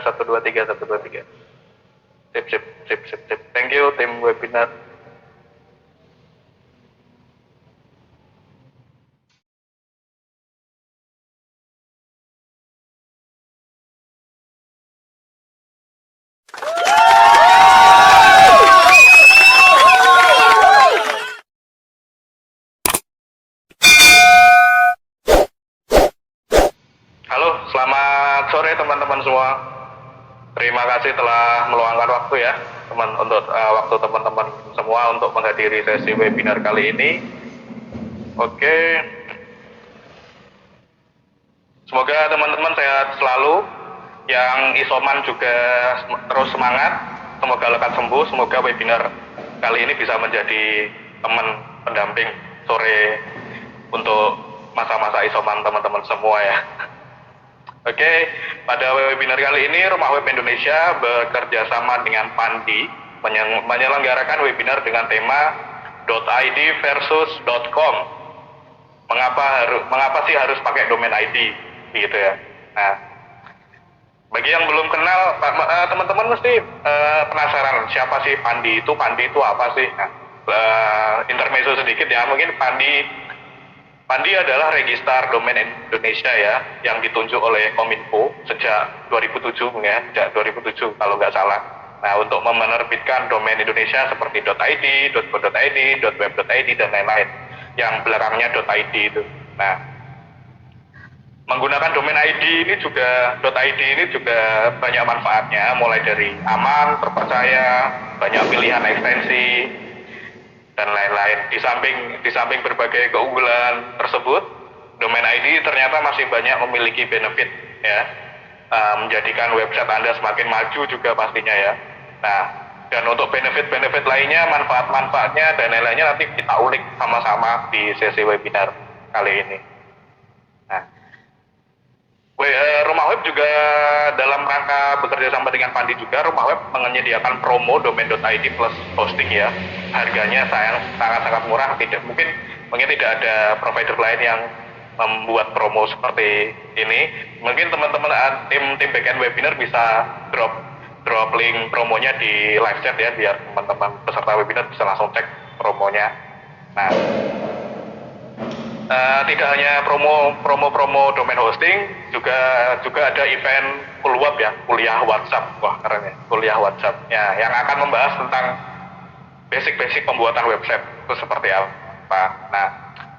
satu dua tiga satu dua tiga. Sip sip sip sip sip. Thank you tim webinar. Halo, selamat sore teman-teman semua. Terima kasih telah meluangkan waktu ya, waktu teman-teman semua untuk menghadiri sesi webinar kali ini. Oke, semoga teman-teman sehat selalu. Yang isoman juga terus semangat. Semoga lekas sembuh. Semoga webinar kali ini bisa menjadi teman pendamping sore untuk masa-masa isoman teman-teman semua ya. Oke, pada webinar kali ini Rumah Web Indonesia bekerja sama dengan Pandi menyelenggarakan webinar dengan tema .id versus .com. Mengapa sih harus pakai domain ID gitu ya. Nah, bagi yang belum kenal, teman-teman mesti penasaran siapa sih Pandi itu? Pandi itu apa sih? Nah, intermezzo sedikit ya, mungkin Pandi adalah Registrar Domain Indonesia ya, yang ditunjuk oleh Kominfo sejak 2007 ya, sejak 2007 kalau nggak salah. Nah, untuk menerbitkan domain Indonesia seperti .id, .co.id, .web.id dan lain-lain, yang belakangnya .id itu. Nah, menggunakan domain ID ini juga banyak manfaatnya, mulai dari aman, terpercaya, banyak pilihan ekstensi dan lain-lain. Di samping berbagai keunggulan tersebut, domain ID ternyata masih banyak memiliki benefit ya, menjadikan website Anda semakin maju juga pastinya ya. Nah, dan untuk benefit-benefit lainnya, manfaat-manfaatnya dan lain-lainnya nanti kita ulik sama-sama di sesi webinar kali ini. Nah, Rumah Web juga dalam rangka bekerja sama dengan Pandi juga, Rumah Web menyediakan promo domain.id plus hosting ya. Harganya sangat-sangat murah, mungkin tidak ada provider lain yang membuat promo seperti ini. Mungkin teman-teman tim backend webinar bisa drop link promonya di live chat ya, biar teman-teman peserta webinar bisa langsung cek promonya. Nah, tidak hanya promo domain hosting, juga ada event Kulwab ya, kuliah WhatsApp. Wah, keren ya, kuliah WhatsApp ya, yang akan membahas tentang basic pembuatan website itu seperti apa. Nah,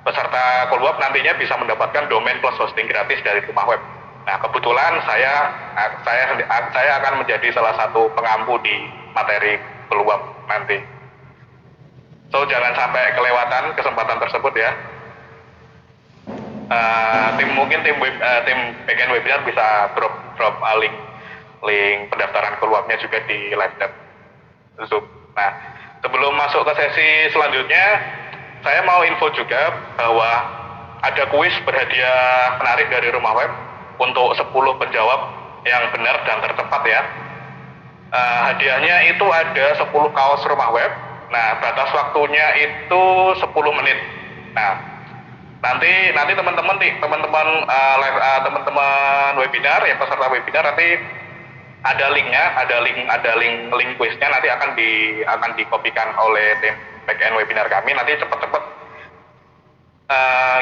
peserta Kulwab nantinya bisa mendapatkan domain plus hosting gratis dari Rumah Web. Nah, kebetulan saya akan menjadi salah satu pengampu di materi Kulwab nanti. So, jangan sampai kelewatan kesempatan tersebut ya. Tim backend webinar bisa drop link pendaftaran Kulwabnya juga di live chat Zoom. Nah, sebelum masuk ke sesi selanjutnya, saya mau info juga bahwa ada kuis berhadiah menarik dari Rumah Web untuk 10 penjawab yang benar dan tercepat ya. Hadiahnya itu ada 10 kaos Rumah Web. Nah, batas waktunya itu 10 menit. Nah, nanti teman-teman webinar ya, peserta webinar nanti ada link kuisnya, nanti akan dikopikan oleh tim backend webinar kami. Nanti cepet-cepet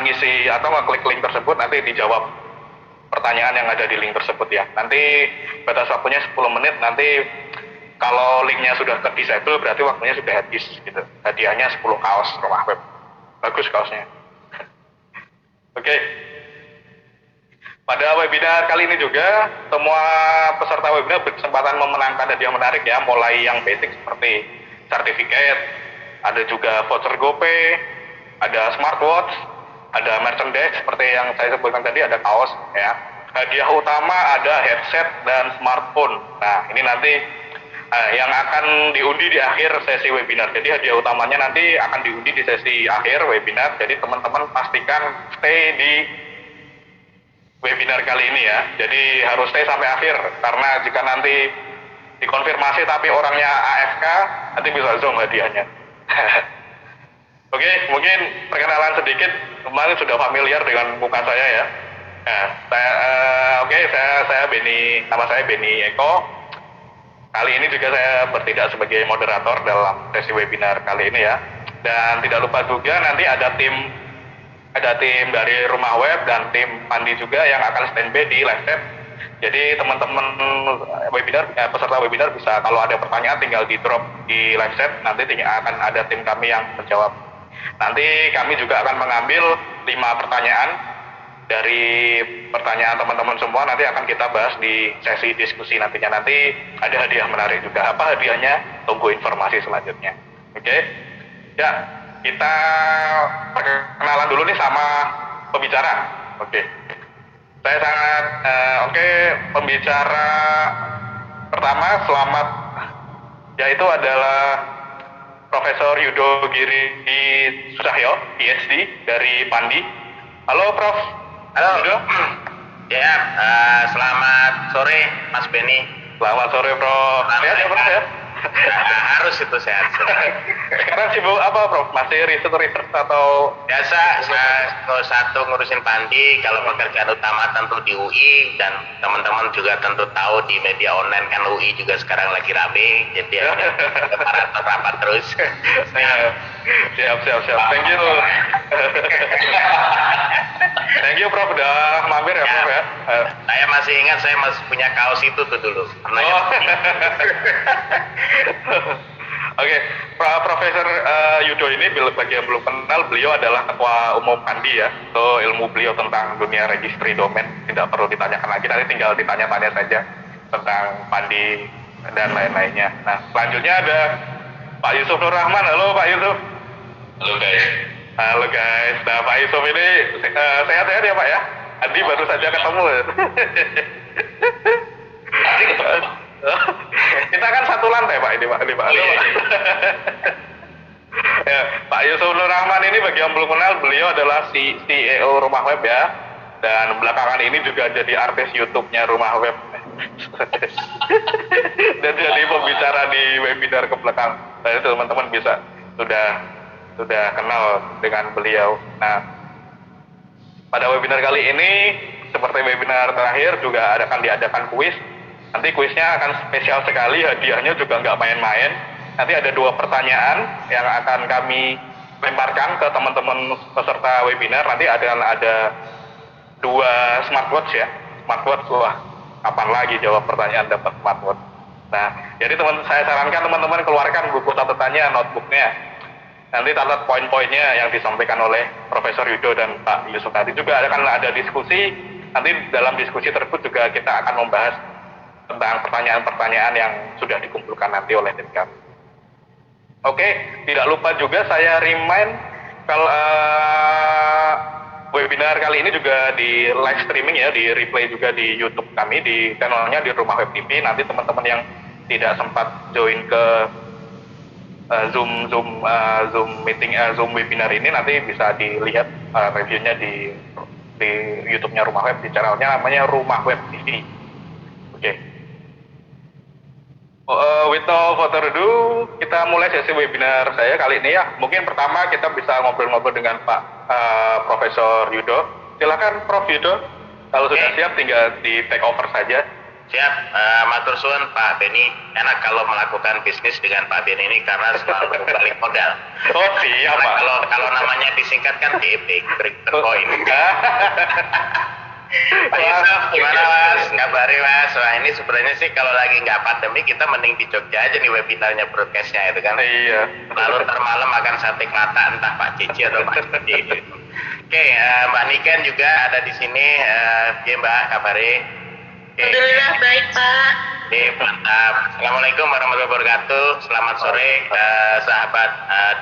ngisi atau ngeklik link tersebut, nanti dijawab pertanyaan yang ada di link tersebut ya. Nanti batas waktunya 10 menit. Nanti kalau linknya sudah disable berarti waktunya sudah habis gitu. Hadiahnya 10 kaos Rumah Web. Bagus kaosnya. Oke. Pada webinar kali ini juga, semua peserta webinar berkesempatan memenangkan hadiah menarik ya, mulai yang basic seperti sertifikat, ada juga voucher GoPay, ada smartwatch, ada merchandise seperti yang saya sebutkan tadi, ada kaos ya. Hadiah utama ada headset dan smartphone. Nah, ini nanti yang akan diundi di akhir sesi webinar. Jadi hadiah utamanya nanti akan diundi di sesi akhir webinar. Jadi teman-teman pastikan stay di webinar kali ini ya. Jadi harus stay sampai akhir, karena jika nanti dikonfirmasi tapi orangnya AFK, nanti bisa zoom hadiahnya. Oke, mungkin perkenalan sedikit. Kemarin sudah familiar dengan muka saya ya. Saya Beni, nama saya Beni Eko. Kali ini juga saya bertindak sebagai moderator dalam sesi webinar kali ini ya. Dan tidak lupa juga nanti ada tim dari Rumah Web dan tim Pandi juga yang akan standby di live chat. Jadi teman-teman peserta webinar bisa kalau ada pertanyaan tinggal di drop di live chat, nanti akan ada tim kami yang menjawab. Nanti kami juga akan mengambil 5 pertanyaan dari pertanyaan teman-teman semua, nanti akan kita bahas di sesi diskusi nantinya. Nanti ada hadiah menarik juga. Apa hadiahnya? Tunggu informasi selanjutnya. Oke? Ya, kita perkenalan dulu nih sama pembicara. Oke. Saya sangat pembicara pertama selamat, yaitu adalah Profesor Yudo Giri Susahyo, PhD dari Pandi. Halo Prof. Halo. Yudo. Ya, selamat sore Mas Beni. Selamat sore Prof. Sehat ya Prof ya? Harus itu sehat. Sekarang sibuk apa Prof? Masih riset atau? Biasa, satu ngurusin Pandi, kalau pekerjaan utama tentu di UI, dan teman-teman juga tentu tahu di media online kan UI juga sekarang lagi rame, jadi rapat terus. Siap. Thank you. Thank you Prof, udah mampir ya Prof ya. Saya masih ingat, saya masih punya kaos itu tuh dulu. Oke, Profesor Yudo ini bagi yang belum kenal, beliau adalah Ketua Umum Pandi ya. So ilmu beliau tentang dunia registry domain tidak perlu ditanyakan lagi, nanti tinggal ditanya-tanya saja tentang Pandi dan lain-lainnya. Nah, selanjutnya ada Pak Yusuf Nur Rahman. Halo Pak Yusuf. Halo guys. Halo guys. Nah, Pak Yusuf ini sehat-sehat ya Pak ya? Adi baru saja ketemu. Adi ketemu. Kita kan satu lantai Pak ini Pak. Ya, Pak Yusuf Nur Rahman ini bagi yang belum kenal, beliau adalah CEO Rumah Web ya. Dan belakangan ini juga jadi artis YouTube-nya Rumah Web. Dan jadi pembicara di webinar ke belakang. Jadi teman-teman bisa sudah kenal dengan beliau. Nah, pada webinar kali ini seperti webinar terakhir juga akan diadakan kuis. Nanti kuisnya akan spesial sekali, hadiahnya juga nggak main-main. Nanti ada 2 pertanyaan yang akan kami lemparkan ke teman-teman peserta webinar. Nanti ada 2 smartwatch ya. Smartwatch, wah, kapan lagi jawab pertanyaan dapat smartwatch. Nah, jadi saya sarankan teman-teman keluarkan buku catatannya, notebooknya. Nanti catat poin-poinnya yang disampaikan oleh Profesor Yudo dan Pak Yusuf. Nanti juga akan ada diskusi. Nanti dalam diskusi tersebut juga kita akan membahas tentang pertanyaan-pertanyaan yang sudah dikumpulkan nanti oleh tim kami. Oke, tidak lupa juga saya remind kalau webinar kali ini juga di live streaming ya, di replay juga di YouTube kami, di channelnya di Rumah Web TV. Nanti teman-teman yang tidak sempat join ke Zoom meeting, Zoom webinar ini nanti bisa dilihat reviewnya di YouTube-nya Rumah Web, di channelnya namanya Rumah Web TV. Oke. With no further ado, kita mulai sesi webinar saya kali ini ya. Mungkin pertama kita bisa ngobrol-ngobrol dengan Pak Profesor Yudo. Silakan Prof Yudo. Kalau sudah siap tinggal di take over saja. Siap, matur suwun Pak Beni. Enak kalau melakukan bisnis dengan Pak Beni ini karena selalu balik modal. Oh siap Pak. Kalau namanya disingkat kan DP, Bitcoin. Pak Yusuf, gimana Mas? Kabarnya Mas? Wah ini sebenarnya sih kalau lagi nggak pandemi kita mending di Jogja aja nih webinarnya, broadcastnya itu kan. Iya. Lalu ntar malam makan sate mata entah Pak Cici atau Pak Cici. Oke, Mbak Niken juga ada di sini. Ya Mbak, kabarnya? Alhamdulillah baik Pak. Oke, mantap. Assalamualaikum warahmatullahi wabarakatuh. Selamat sore sahabat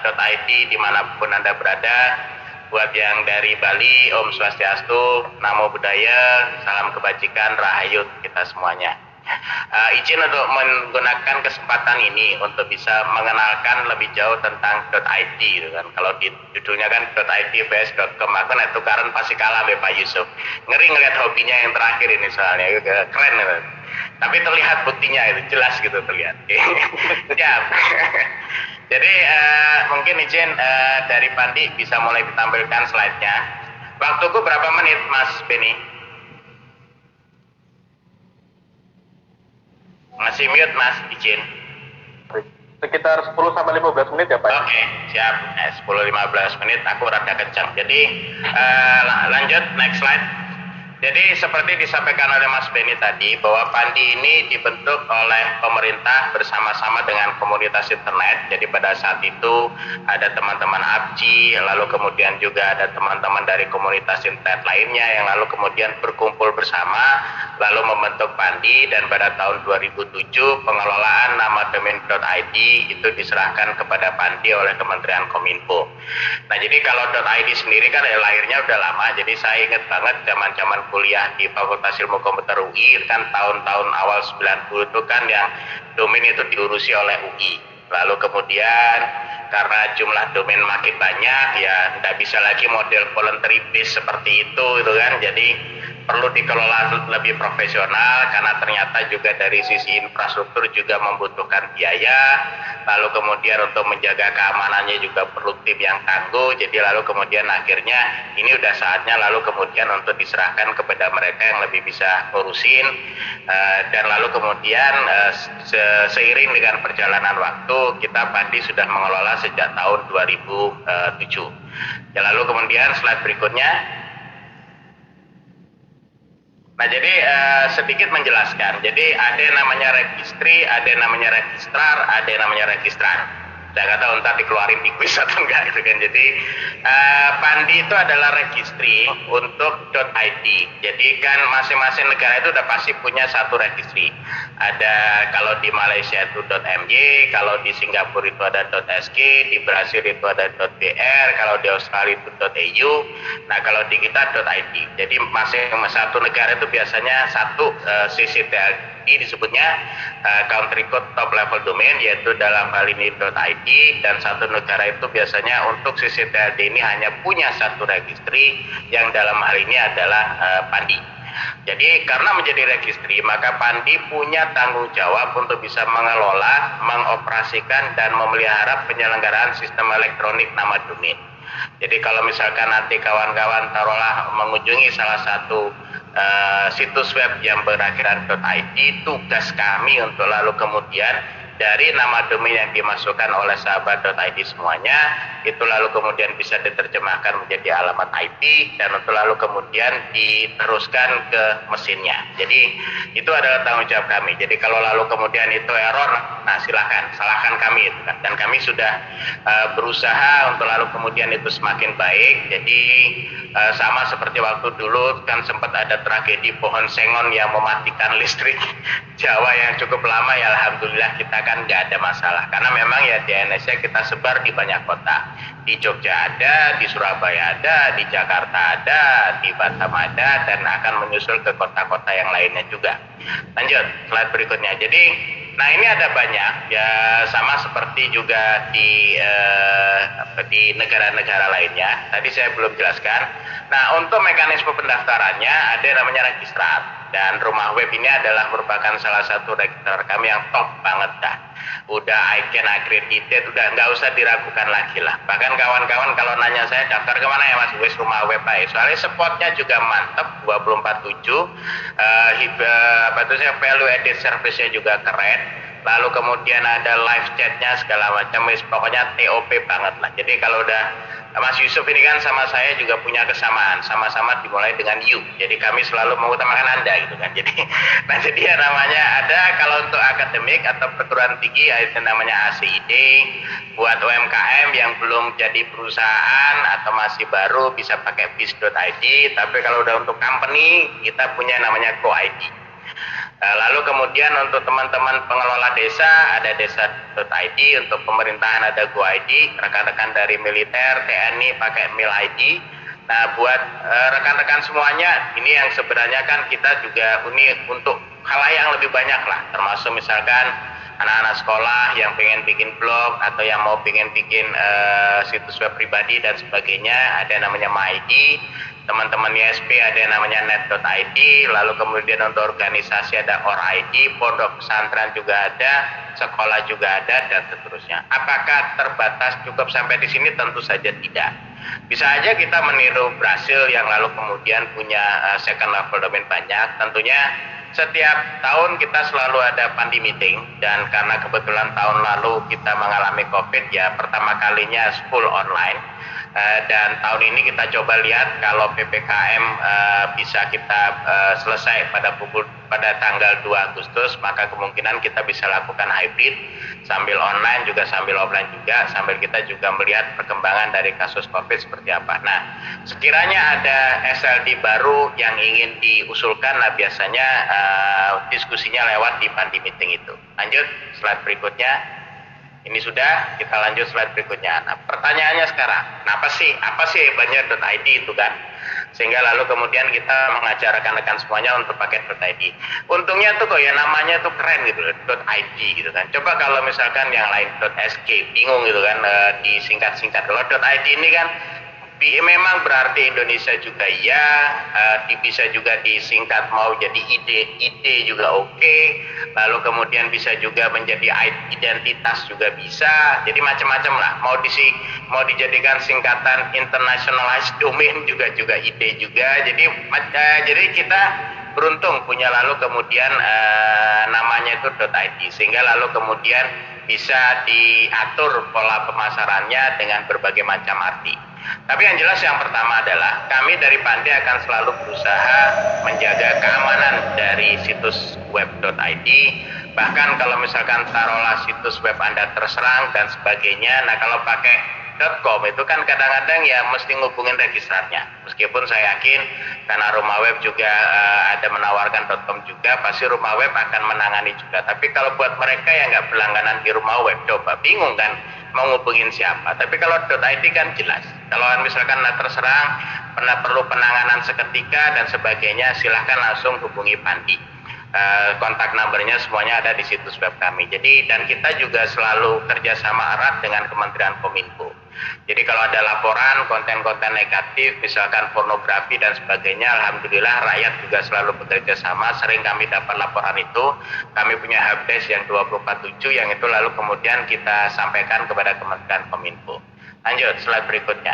.id dimanapun Anda berada. Buat yang dari Bali, Om Swastiastu, Namo Buddhaya, salam kebajikan, rahayu kita semuanya. Izin untuk menggunakan kesempatan ini untuk bisa mengenalkan lebih jauh tentang .id gitu kan. Kalau di judulnya kan .id/bs.com, aku net tukaran pasti kalah sama Pak Yusuf. Ngeri ngeliat hobinya yang terakhir ini soalnya, keren gitu. Tapi terlihat buktinya itu jelas gitu terlihat. Siap. Jadi mungkin izin dari Pandi bisa mulai ditampilkan slide-nya. Waktuku berapa menit Mas Beni? Masih mute Mas, izin. Sekitar 10 sampai 15 menit ya Pak. Oke, siap. 10-15 menit aku rada kencang. Jadi lanjut next slide. Jadi seperti disampaikan oleh Mas Benny tadi bahwa Pandi ini dibentuk oleh pemerintah bersama-sama dengan komunitas internet. Jadi pada saat itu ada teman-teman ABJI, lalu kemudian juga ada teman-teman dari komunitas internet lainnya yang lalu kemudian berkumpul bersama lalu membentuk Pandi, dan pada tahun 2007 pengelolaan nama domain.id itu diserahkan kepada Pandi oleh Kementerian Kominfo. Nah jadi kalau .id sendiri kan lahirnya udah lama, jadi saya ingat banget zaman-zaman kuliah di Fakultas Ilmu Komputer UI kan tahun-tahun awal 90 itu kan yang domain itu diurusi oleh UI. Lalu kemudian karena jumlah domain makin banyak ya tidak bisa lagi model voluntary base seperti itu kan, jadi perlu dikelola lebih profesional karena ternyata juga dari sisi infrastruktur juga membutuhkan biaya, lalu kemudian untuk menjaga keamanannya juga perlu tim yang tangguh. Jadi lalu kemudian akhirnya ini udah saatnya lalu kemudian untuk diserahkan kepada mereka yang lebih bisa ngurusin, dan lalu kemudian seiring dengan perjalanan waktu kita Pandi sudah mengelola sejak tahun 2007. Ya, lalu kemudian slide berikutnya. Nah jadi sedikit menjelaskan, jadi ada yang namanya registry, ada yang namanya registrar, ada yang namanya registran. Saya nggak tahu ntar dikeluarin di quiz atau enggak gitu kan. Jadi Pandi itu adalah registry untuk .id. Jadi kan masing-masing negara itu udah pasti punya satu registry. Ada kalau di Malaysia itu .my, kalau di Singapura itu ada .sg, di Brasil itu ada .br, kalau di Australia itu .au. Nah kalau di kita .id. Jadi masing satu negara itu biasanya satu CCTLD disebutnya country code top level domain, yaitu dalam hal ini .id, dan satu negara itu biasanya untuk CCTLD ini hanya punya satu registry yang dalam hal ini adalah Pandi. Jadi karena menjadi registry maka Pandi punya tanggung jawab untuk bisa mengelola, mengoperasikan dan memelihara penyelenggaraan sistem elektronik nama domain. Jadi kalau misalkan nanti kawan-kawan taruhlah mengunjungi salah satu situs web yang berakhiran .id, tugas kami untuk lalu kemudian dari nama domain yang dimasukkan oleh sahabat.id semuanya itu lalu kemudian bisa diterjemahkan menjadi alamat IP dan untuk lalu kemudian diteruskan ke mesinnya. Jadi itu adalah tanggung jawab kami. Jadi kalau lalu kemudian itu error, nah silahkan salahkan kami itu kan. Dan kami sudah berusaha untuk lalu kemudian itu semakin baik. Jadi sama seperti waktu dulu kan sempat ada tragedi pohon sengon yang mematikan listrik Jawa yang cukup lama, ya alhamdulillah kita kan nggak ada masalah karena memang ya di Indonesia kita sebar di banyak kota, di Jogja ada, di Surabaya ada, di Jakarta ada, di Batam ada, dan akan menyusul ke kota-kota yang lainnya juga. Lanjut slide berikutnya. Jadi nah ini ada banyak ya, sama seperti juga di negara-negara lainnya. Tadi saya belum jelaskan. Nah untuk mekanisme pendaftarannya ada yang namanya registrar. Dan Rumah Web ini adalah merupakan salah satu registrar kami yang top banget dah. Udah ICANN accredited, udah nggak usah diragukan lagi lah. Bahkan kawan-kawan kalau nanya saya daftar kemana ya Mas, wes Rumah Web aja. Soalnya spotnya juga mantep, 24/7. Value added service-nya juga keren. Lalu kemudian ada live chatnya segala macam, pokoknya TOP banget lah. Jadi kalau udah Mas Yusuf ini kan sama saya juga punya kesamaan, sama-sama dimulai dengan you. Jadi kami selalu mengutamakan Anda gitu kan. Jadi nah jadi ya namanya ada kalau untuk akademik atau perguruan tinggi ada namanya ACID. Buat UMKM yang belum jadi perusahaan atau masih baru bisa pakai bis.id. Tapi kalau udah untuk company kita punya namanya GoID. Lalu kemudian untuk teman-teman pengelola desa ada desa.id, untuk pemerintahan ada GoID, rekan-rekan dari militer, TNI pakai MilID. Nah buat rekan-rekan semuanya ini yang sebenarnya kan kita juga ini untuk hal yang lebih banyak lah, termasuk misalkan anak-anak sekolah yang pengen bikin blog atau yang mau pengen bikin situs web pribadi dan sebagainya, ada yang namanya MyID. Teman-teman ISP ada yang namanya net.id, lalu kemudian untuk organisasi ada ORID, pondok pesantren juga ada, sekolah juga ada, dan seterusnya. Apakah terbatas cukup sampai di sini? Tentu saja tidak. Bisa aja kita meniru Brasil yang lalu kemudian punya second level domain banyak. Tentunya setiap tahun kita selalu ada pandi meeting, dan karena kebetulan tahun lalu kita mengalami COVID ya, pertama kalinya full online. Dan tahun ini kita coba lihat kalau PPKM bisa kita selesai pada tanggal 2 Agustus, maka kemungkinan kita bisa lakukan hybrid sambil online juga sambil offline juga, sambil kita juga melihat perkembangan dari kasus COVID seperti apa. Nah, sekiranya ada SLD baru yang ingin diusulkan, nah biasanya diskusinya lewat di pandi meeting itu. Lanjut slide berikutnya. Ini sudah, kita lanjut slide berikutnya. Nah, pertanyaannya sekarang, apa sih hebatnya .id itu kan? Sehingga lalu kemudian kita mengajak rekan-rekan semuanya untuk pakai .id. Untungnya tuh kok ya namanya tuh keren gitu, .id gitu kan. Coba kalau misalkan yang lain .sk, bingung gitu kan, disingkat-singkat. Kalau .id ini kan memang berarti Indonesia juga ya, bisa juga disingkat mau jadi ide juga oke, lalu kemudian bisa juga menjadi identitas juga bisa, jadi macam-macam lah, mau dijadikan singkatan internationalized domain juga ide juga, jadi kita beruntung punya lalu kemudian namanya itu .id, sehingga lalu kemudian bisa diatur pola pemasarannya dengan berbagai macam arti. Tapi yang jelas yang pertama adalah kami dari Pandi akan selalu berusaha menjaga keamanan dari situs web.id. Bahkan kalau misalkan taruhlah situs web Anda terserang dan sebagainya, nah kalau pakai .com itu kan kadang-kadang ya mesti ngubungin registrarnya. Meskipun saya yakin karena rumah web juga ada menawarkan .com juga, pasti rumah web akan menangani juga. Tapi kalau buat mereka yang nggak berlangganan di rumah web, coba bingung kan mau ngubungin siapa. Tapi kalau .id kan jelas. Kalau misalkan terserang, perlu penanganan seketika dan sebagainya, silahkan langsung hubungi Pandi. Kontak numbernya semuanya ada di situs web kami. Jadi dan kita juga selalu kerjasama erat dengan Kementerian Kominfo. Jadi kalau ada laporan konten-konten negatif, misalkan pornografi dan sebagainya, alhamdulillah rakyat juga selalu bekerja sama. Sering kami dapat laporan itu. Kami punya helpdesk yang 24/7 yang itu lalu kemudian kita sampaikan kepada Kementerian Kominfo. Lanjut slide berikutnya.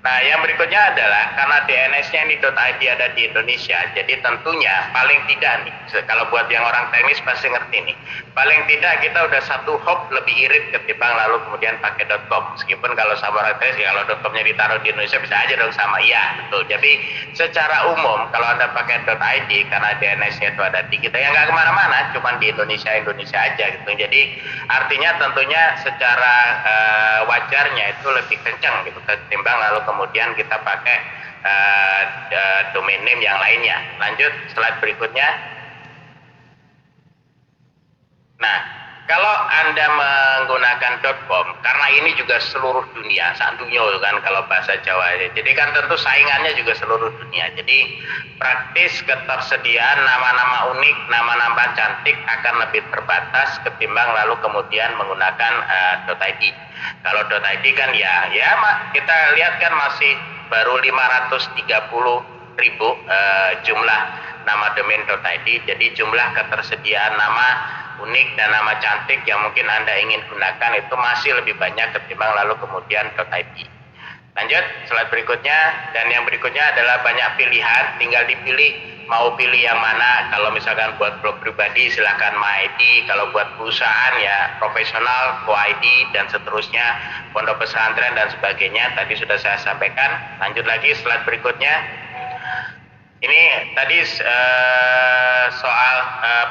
Nah, yang berikutnya adalah karena DNS-nya ini .id ada di Indonesia, jadi tentunya paling tidak nih, kalau buat yang orang teknis pasti ngerti nih, paling tidak kita udah satu hop lebih irit ketimbang lalu kemudian pakai .com. Meskipun kalau sama orang teknis, kalau .com-nya ditaruh di Indonesia bisa aja dong sama, iya betul. Jadi secara umum kalau Anda pakai .id karena DNS-nya itu ada di kita, ya nggak kemana-mana, cuma di Indonesia aja gitu. Jadi artinya tentunya secara wajarnya itu lebih kencang gitu ketimbang lalu kemudian kita pakai domain name yang lainnya. Lanjut slide berikutnya. Nah, kalau Anda menggunakan .com, karena ini juga seluruh dunia, sandunya kan kalau bahasa Jawa. Jadi kan tentu saingannya juga seluruh dunia. Jadi praktis ketersediaan nama-nama unik, nama-nama cantik akan lebih terbatas ketimbang lalu kemudian menggunakan .id. Kalau .id kan ya kita lihat kan masih baru 530.000 jumlah nama domain .id. Jadi jumlah ketersediaan nama unik dan nama cantik yang mungkin Anda ingin gunakan itu masih lebih banyak ketimbang lalu kemudian .id. Lanjut slide berikutnya, dan yang berikutnya adalah banyak pilihan, tinggal dipilih mau pilih yang mana. Kalau misalkan buat blog pribadi silahkan MyID, kalau buat perusahaan ya profesional, Co-ID dan seterusnya, pondok pesantren dan sebagainya tadi sudah saya sampaikan. Lanjut lagi slide berikutnya. Ini tadi soal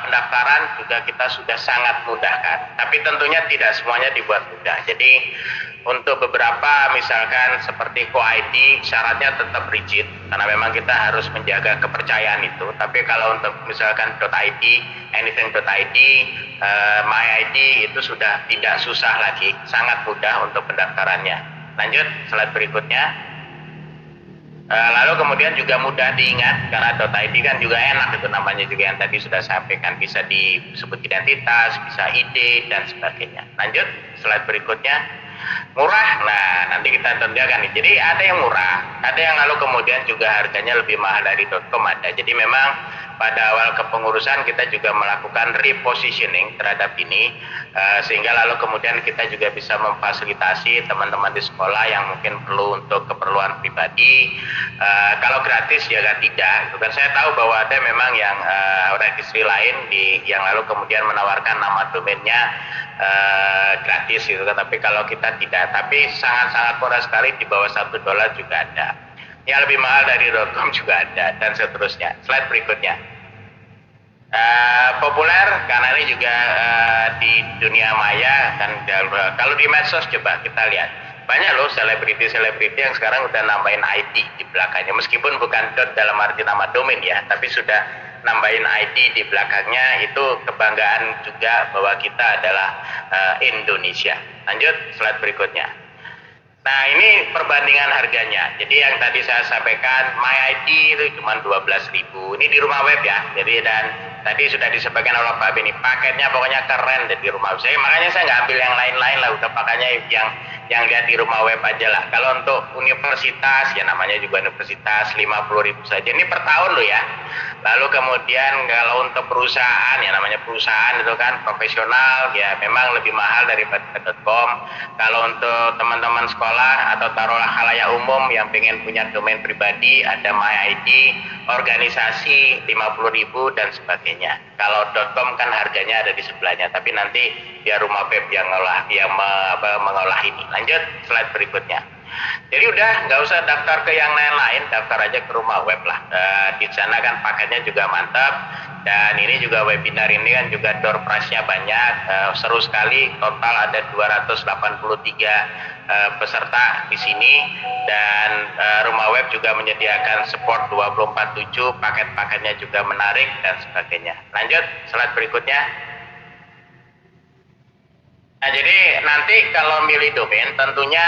pendaftaran juga kita sudah sangat mudahkan, tapi tentunya tidak semuanya dibuat mudah. Jadi untuk beberapa misalkan seperti Co-ID syaratnya tetap rigid karena memang kita harus menjaga kepercayaan itu. Tapi kalau untuk misalkan .id, anything.id, MyID itu sudah tidak susah lagi, sangat mudah untuk pendaftarannya. Lanjut slide berikutnya. Lalu kemudian juga mudah diingat karena .id kan juga enak itu namanya juga yang tadi sudah sampaikan, bisa disebut identitas, bisa ID dan sebagainya. Lanjut slide berikutnya. Murah, nah nanti kita tentukan nih. Jadi ada yang murah, ada yang lalu kemudian juga harganya lebih mahal dari .com ada. Jadi memang pada awal kepengurusan kita juga melakukan repositioning terhadap ini, sehingga lalu kemudian kita juga bisa memfasilitasi teman-teman di sekolah yang mungkin perlu untuk keperluan pribadi. Kalau gratis ya tidak. Bukan, saya tahu bahwa ada memang yang registry lain yang lalu kemudian menawarkan nama domainnya gratis gitu kan. Tapi kalau kita tidak, tapi sangat-sangat murah sekali, di bawah $1 juga ada. Yang lebih mahal dari .com juga ada, dan seterusnya. Slide berikutnya. Populer karena ini juga di dunia maya kan. Kalau di medsos coba kita lihat, banyak loh selebriti yang sekarang udah nambahin ID di belakangnya, meskipun bukan dalam arti nama domain ya, tapi sudah nambahin ID di belakangnya. Itu kebanggaan juga bahwa kita adalah Indonesia. Lanjut slide berikutnya. Nah, ini perbandingan harganya. Jadi yang tadi saya sampaikan, MyID itu cuma 12.000. Ini di rumah web ya. Jadi, dan tadi sudah disampaikan oleh Pak Beni, paketnya pokoknya keren di rumah web. Makanya saya nggak ambil yang lain-lain lah, udah pakainya yang lihat di rumah web aja lah. Kalau untuk universitas, ya namanya juga universitas, 50.000 saja. Ini per tahun loh ya. Lalu kemudian kalau untuk perusahaan, ya namanya perusahaan itu kan profesional, ya memang lebih mahal daripada .com. Kalau untuk teman-teman sekolah atau taruhlah khalayak umum yang pengen punya domain pribadi, ada MyID, organisasi 50.000 dan sebagainya. Kalau .com kan harganya ada di sebelahnya, tapi nanti biar rumah web yang mengolah ini. Lanjut slide berikutnya. Jadi udah nggak usah daftar ke yang lain-lain, daftar aja ke rumah web lah. Di sana kan paketnya juga mantap, dan ini juga webinar ini kan juga door prize-nya banyak, seru sekali. Total ada 283 peserta di sini, dan rumah web juga menyediakan support 24/7, paket-paketnya juga menarik dan sebagainya. Lanjut slide berikutnya. Nah, jadi nanti kalau milih domain tentunya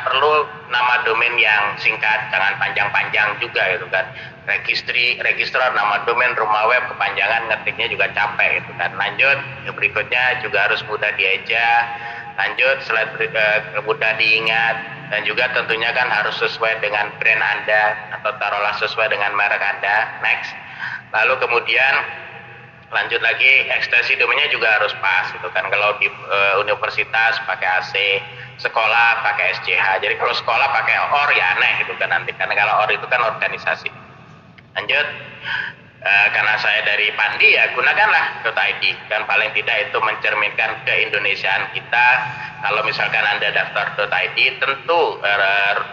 perlu nama domain yang singkat, jangan panjang-panjang juga gitu kan. Registrar nama domain rumah web kepanjangan, ngetiknya juga capek gitu kan. Lanjut, berikutnya juga harus mudah dieja. Lanjut, slide mudah diingat, dan juga tentunya kan harus sesuai dengan brand Anda atau taruhlah sesuai dengan merek Anda. Next. Lalu kemudian lanjut lagi, ekstensi domainnya juga harus pas gitu kan. Kalau di universitas pakai AC, sekolah pakai SCH. Jadi kalau sekolah pakai OR ya aneh gitu kan nanti, karena kalau OR itu kan organisasi. Lanjut, karena saya dari Pandi ya gunakanlah .id, dan paling tidak itu mencerminkan keindonesiaan kita. Kalau misalkan Anda daftar .id, tentu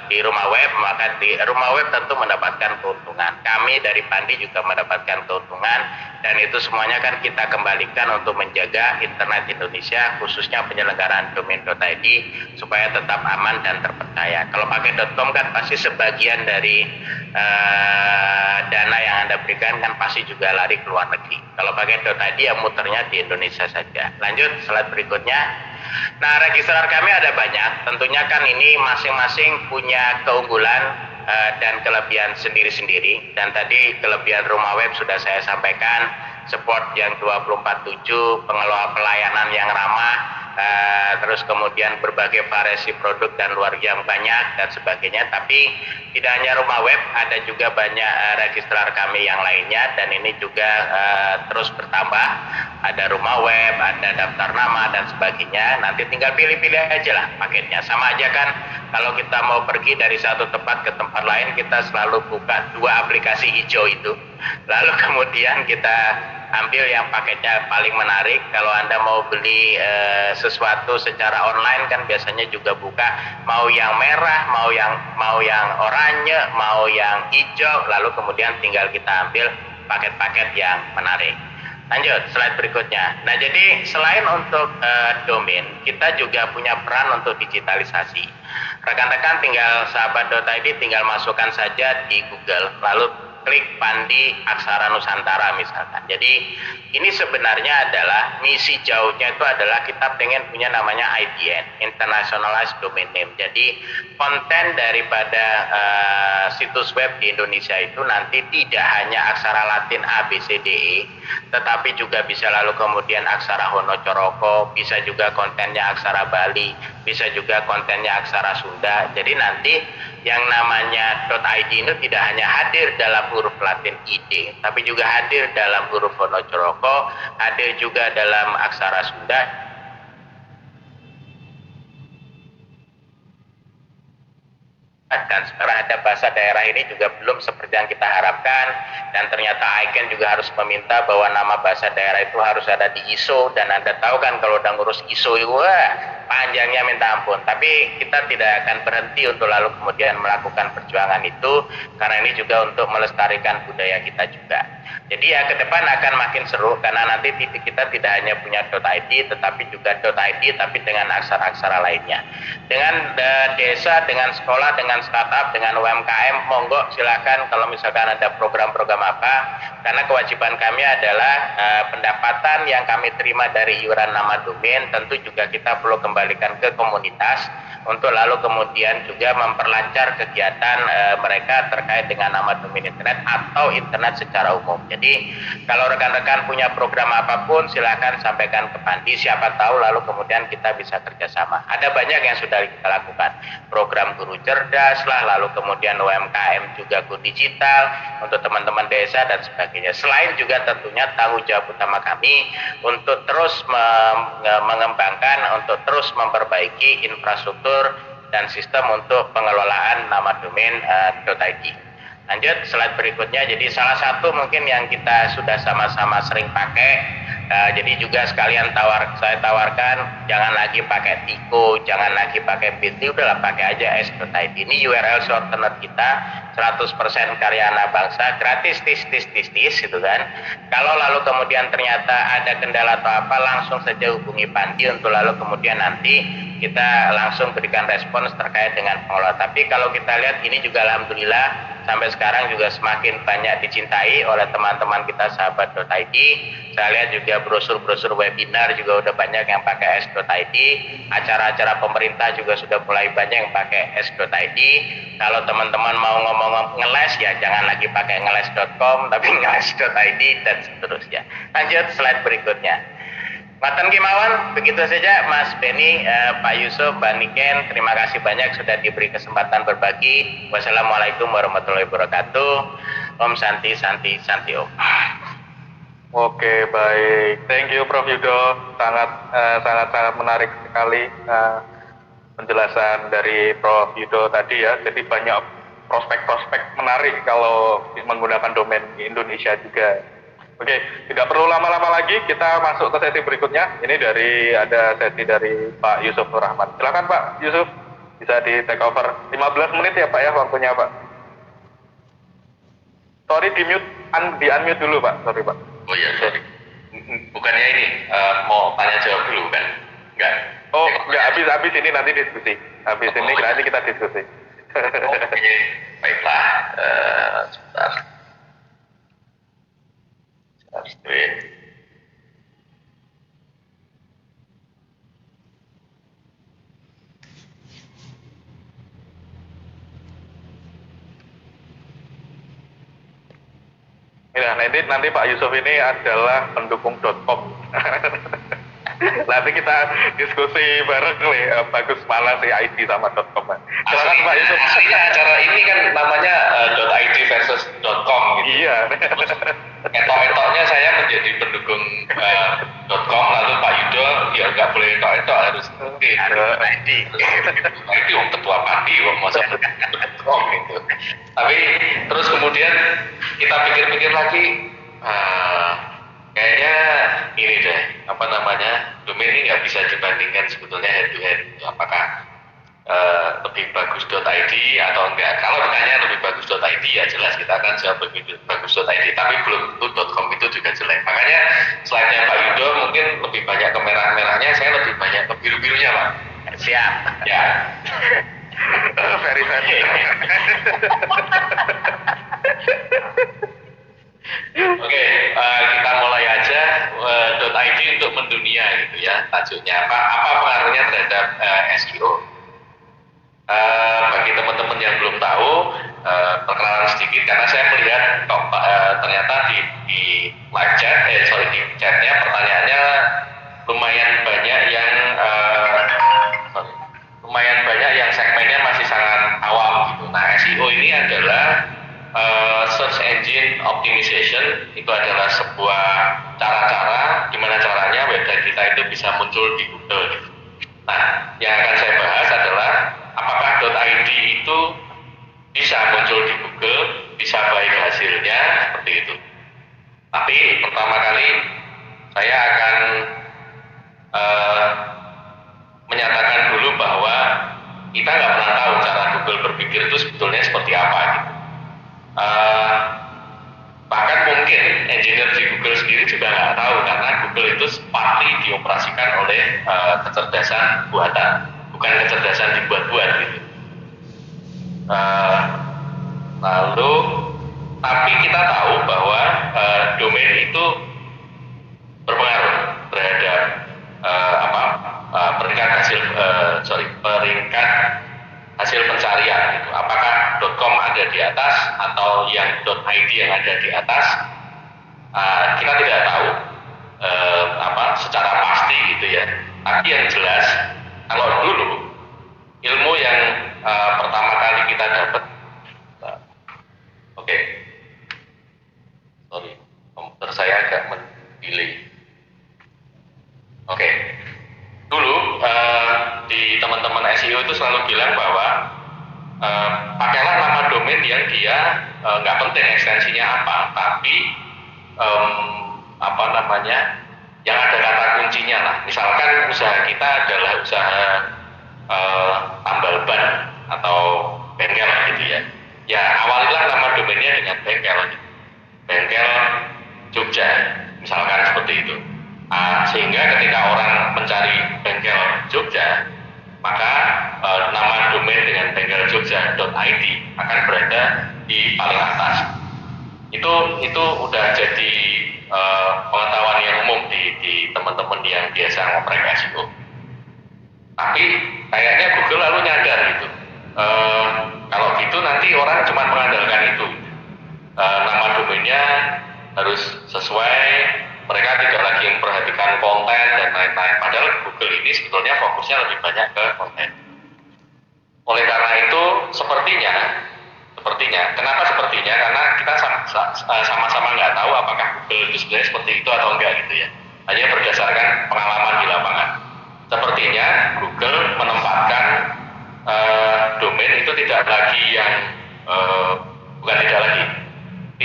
di rumah web, maka di rumah web tentu mendapatkan keuntungan. Kami dari Pandi juga mendapatkan keuntungan, dan itu semuanya kan kita kembalikan untuk menjaga internet Indonesia, khususnya penyelenggaraan domain .id, supaya tetap aman dan terpercaya. Kalau pakai .com kan pasti sebagian dari dana yang Anda berikan kan pasti juga lari ke luar negeri. Kalau pakai .id ya muternya di Indonesia saja. Lanjut slide berikutnya. Nah, registrar kami ada banyak. Tentunya kan ini masing-masing punya keunggulan dan kelebihan sendiri-sendiri. Dan tadi kelebihan rumah web sudah saya sampaikan, support yang 24/7, pengelola pelayanan yang ramah, terus kemudian berbagai variasi produk dan luar yang banyak dan sebagainya. Tapi tidak hanya rumah web, ada juga banyak registrar kami yang lainnya, dan ini juga terus bertambah. Ada rumah web, ada daftar nama dan sebagainya. Nanti tinggal pilih-pilih aja lah paketnya. Sama aja kan kalau kita mau pergi dari satu tempat ke tempat lain, kita selalu buka 2 aplikasi hijau itu, lalu kemudian kita ambil yang paketnya paling menarik. Kalau Anda mau beli sesuatu secara online kan biasanya juga buka mau yang merah, mau yang oranye, mau yang hijau, lalu kemudian tinggal kita ambil paket-paket yang menarik. Lanjut slide berikutnya. Nah, jadi selain untuk domain, kita juga punya peran untuk digitalisasi. Rekan-rekan tinggal sahabat.id tinggal masukkan saja di Google, lalu klik Pandi Aksara Nusantara misalkan. Jadi ini sebenarnya adalah misi jauhnya itu adalah kita pengen punya namanya IDN, Internationalized Domain Name. Jadi konten daripada situs web di Indonesia itu nanti tidak hanya aksara Latin A, B, C, D, E, tetapi juga bisa lalu kemudian aksara Hono Coroko, bisa juga kontennya aksara Bali, bisa juga kontennya aksara Sunda. Jadi nanti yang namanya .id itu tidak hanya hadir dalam huruf Latin ID, tapi juga hadir dalam huruf Wonocoroko, hadir juga dalam aksara Sunda. Dan terhadap bahasa daerah ini juga belum seperti yang kita harapkan, dan ternyata ICANN juga harus meminta bahwa nama bahasa daerah itu harus ada di ISO, dan Anda tahu kan kalau udah ngurus ISO itu panjangnya minta ampun. Tapi kita tidak akan berhenti untuk lalu kemudian melakukan perjuangan itu, karena ini juga untuk melestarikan budaya kita juga. Jadi ya ke depan akan makin seru, karena nanti titik kita tidak hanya punya .id tetapi juga .id tapi dengan aksara-aksara lainnya. Dengan desa, dengan sekolah, dengan startup, dengan UMKM, monggo silakan kalau misalkan ada program-program apa, karena kewajiban kami adalah pendapatan yang kami terima dari iuran nama domain tentu juga kita perlu kembalikan ke komunitas untuk lalu kemudian juga memperlancar kegiatan mereka terkait dengan nama domain internet atau internet secara umum. Jadi kalau rekan-rekan punya program apapun silakan sampaikan ke Pandi, siapa tahu lalu kemudian kita bisa kerjasama. Ada banyak yang sudah kita lakukan, program guru cerdas lah, lalu kemudian UMKM juga go digital untuk teman-teman desa dan sebagainya. Selain juga tentunya tanggung jawab utama kami untuk terus mengembangkan, untuk terus memperbaiki infrastruktur dan sistem untuk pengelolaan nama domain .id. Lanjut slide berikutnya. Jadi salah satu mungkin yang kita sudah sama-sama sering pakai, jadi juga sekalian saya tawarkan jangan lagi pakai Tiko, jangan lagi pakai Bitly, udahlah pakai aja s.id. Ini URL shortener kita 100% karya anak bangsa, gratis tis gitu kan. Kalau lalu kemudian ternyata ada kendala atau apa, langsung saja hubungi Pandi untuk lalu kemudian nanti kita langsung berikan respons terkait dengan pengelola. Tapi kalau kita lihat ini juga alhamdulillah sampai sekarang juga semakin banyak dicintai oleh teman-teman kita sahabat.id. Saya lihat juga brosur-brosur webinar juga udah banyak yang pakai s.id. Acara-acara pemerintah juga sudah mulai banyak yang pakai s.id. Kalau teman-teman mau ngomong ngeles ya jangan lagi pakai ngeles.com tapi ngeles.id dan seterusnya. Lanjut slide berikutnya. Matan Kimawan, begitu saja Mas Beni, Pak Yusuf, Mbak Niken, terima kasih banyak sudah diberi kesempatan berbagi. Wassalamualaikum warahmatullahi wabarakatuh. Om Santi Om. Oke, baik. Thank you Prof Yudo. Sangat menarik sekali penjelasan dari Prof Yudo tadi ya. Jadi banyak prospek-prospek menarik kalau menggunakan domain di Indonesia juga. Oke, tidak perlu lama-lama lagi, kita masuk ke sesi berikutnya. Ini ada sesi dari Pak Yusuf Nur Rahman. Silakan Pak Yusuf, bisa di take over 15 menit ya Pak ya waktunya Pak. Sorry di unmute dulu Pak, sorry Pak. Oh iya, sorry. Bukannya ini mau tanya jawab dulu kan? Enggak. Oh, enggak, habis ini nanti diskusi. Habis ini nanti kita diskusi. Oke, baiklah. Sebentar. Nanti Pak Yusuf ini adalah pendukung .com. Nanti kita diskusi bareng nih, bagus malah si ID sama .com. Silakan Pak Yusuf. Aslinya acara ini kan namanya .id versus .com gitu. Iya. Etok-etoknya saya menjadi pendukung .com, lalu Pak Yudo ya nggak boleh etok-etok, harus .id. Itu ketua Pandi kok masa .com gitu. Tapi terus kemudian kita pikir-pikir lagi, kayaknya ini deh, domain ini nggak bisa dibandingkan sebetulnya head to head. Apakah lebih bagus .id atau enggak? Kalau ditanya lebih bagus .id ya jelas kita akan jawab lebih bagus .id, tapi belum tentu .com itu juga jelek. Makanya slide-nya Pak Yudo mungkin lebih banyak ke merah-merahnya, saya lebih banyak ke biru-birunya Pak. Siap. Ya. Very. Oke, kita mulai aja. .id untuk mendunia gitu ya tajuknya. Apa pengaruhnya terhadap SEO? Bagi teman-teman yang belum tahu, perkenalan sedikit karena saya melihat ternyata di live chat, di chatnya pertanyaannya lumayan banyak yang segmennya masih sangat awam gitu. Nah, SEO ini adalah search engine optimization. Itu adalah sebuah cara-cara gimana caranya website kita itu bisa muncul di Google. Nah, yang akan saya bahas adalah apakah .id itu bisa muncul di Google, bisa baik hasilnya seperti itu. Tapi pertama kali saya akan menyatakan dulu bahwa kita nggak pernah tahu cara Google berpikir itu sebetulnya seperti apa gitu. Bahkan mungkin engineer di Google sendiri juga nggak tahu karena Google itu pasti dioperasikan oleh kecerdasan buatan, bukan kecerdasan dibuat-buat gitu. Lalu tapi kita tahu bahwa domain itu berpengaruh terhadap peringkat hasil pencarian gitu. Apakah .com ada di atas atau yang .id yang ada di atas, kita tidak tahu secara pasti gitu ya. Tapi yang jelas kalau dulu ilmu yang pertama kali kita dapat, sorry komputer saya agak mendelay. Dulu di teman-teman SEO itu selalu bilang bahwa pakailah nama domain yang dia nggak penting ekstensinya apa, tapi yang ada kata kuncinya lah. Misalkan usaha kita adalah usaha tambal ban atau bengkel gitu ya. Ya awalilah nama domainnya dengan bengkel, bengkel Jogja, misalkan seperti itu. Sehingga ketika orang mencari bengkel Jogja, maka nama domain dengan bengkeljogja.id akan berada di paling atas. Itu udah jadi pengetahuan yang umum di teman-teman yang biasa ngoprek SEO. Tapi kayaknya Google lalu nyadar gitu. Kalau gitu nanti orang cuma mengandalkan itu. Nama domainnya harus sesuai. Mereka tidak lagi memperhatikan konten dan lain-lain. Padahal Google ini sebetulnya fokusnya lebih banyak ke konten. Oleh karena itu, sepertinya, kenapa sepertinya? Karena kita sama-sama nggak tahu apakah Google itu sebenarnya seperti itu atau enggak gitu ya. Hanya berdasarkan pengalaman di lapangan. Sepertinya Google menempatkan domain itu tidak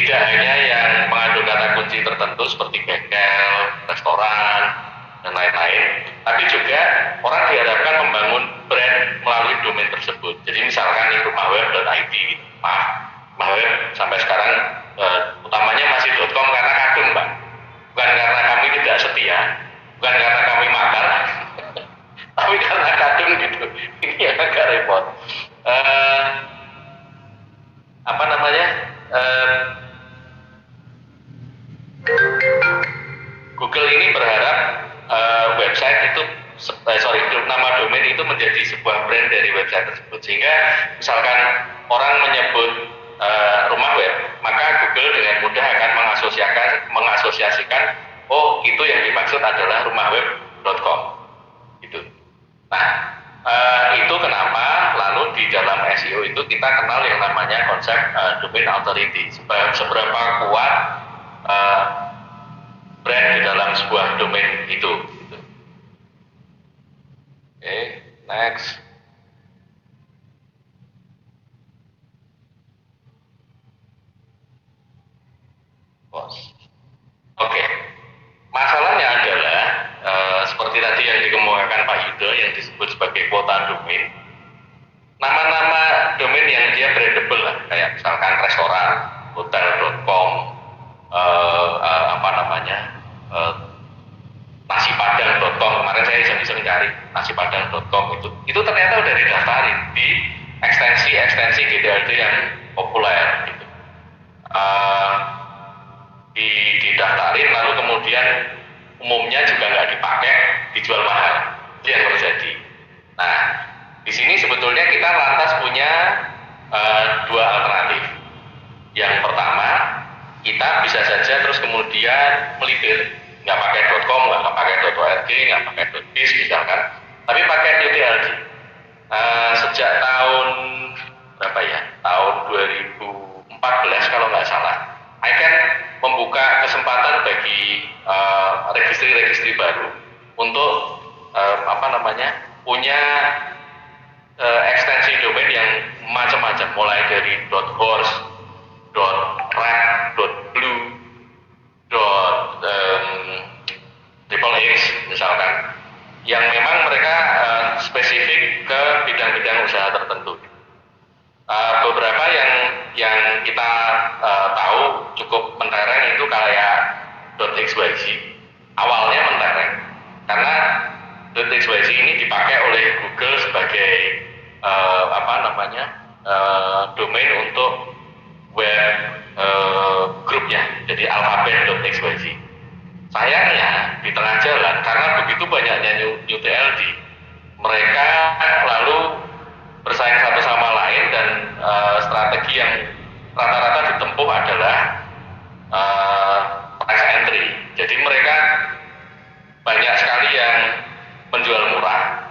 hanya yang mengandung kata kunci tertentu seperti bengkel, restoran, dan lain-lain, tapi juga orang diharapkan membangun brand melalui domain tersebut. Jadi misalkan di rumahweb.id, rumahweb sampai sekarang utamanya masih .com karena kadung, Pak. Bukan karena kami tidak setia, bukan karena kami makar, tapi karena kadung gitu. Ini yang agak repot. Google ini berharap website itu nama domain itu menjadi sebuah brand dari website tersebut, sehingga misalkan orang menyebut rumah web, maka Google dengan mudah akan mengasosiasikan oh itu yang dimaksud adalah rumahweb.com gitu. Nah, itu kenapa lalu di dalam SEO itu kita kenal yang namanya konsep domain authority. Seberapa kuat brand di dalam sebuah domain itu gitu. Next. Masalahnya adalah seperti tadi yang dikemukakan Pak Yudo yang disebut sebagai kuota domain. Nama-nama domain yang dia brandable lah, kayak misalkan restoran, hotel.com, nasipadang.com. Kemarin saya iseng-iseng cari nasipadang.com, itu ternyata udah didaftarin di ekstensi GDLD yang populer gitu. Didaftarin lalu kemudian umumnya juga nggak dipakai, dijual mahal. Itu yang terjadi. Nah, di sini sebetulnya kita lantas punya dua alternatif. Yang pertama, kita bisa saja terus kemudian melipir, nggak pakai .com, nggak pakai .org, nggak pakai .biz misalkan, tapi pakai UTLD. Sejak tahun berapa ya? tahun 2014 kalau nggak salah, ICANN membuka kesempatan bagi registry-registry baru untuk punya ekstensi domain yang macam-macam, mulai dari .horse, .rat, .blue, .xxx misalkan, yang memang mereka spesifik ke bidang-bidang usaha tertentu. Beberapa yang kita tahu cukup mentereng itu kayak .xyz. Awalnya mentereng karena .xyz ini dipakai oleh Google sebagai domain untuk web grupnya, jadi alphabet.xyz. Sayangnya di tengah jalan, karena begitu banyaknya new TLD, mereka lalu bersaing satu sama lain, dan strategi yang rata-rata ditempuh adalah price entry. Jadi mereka banyak sekali yang menjual murah,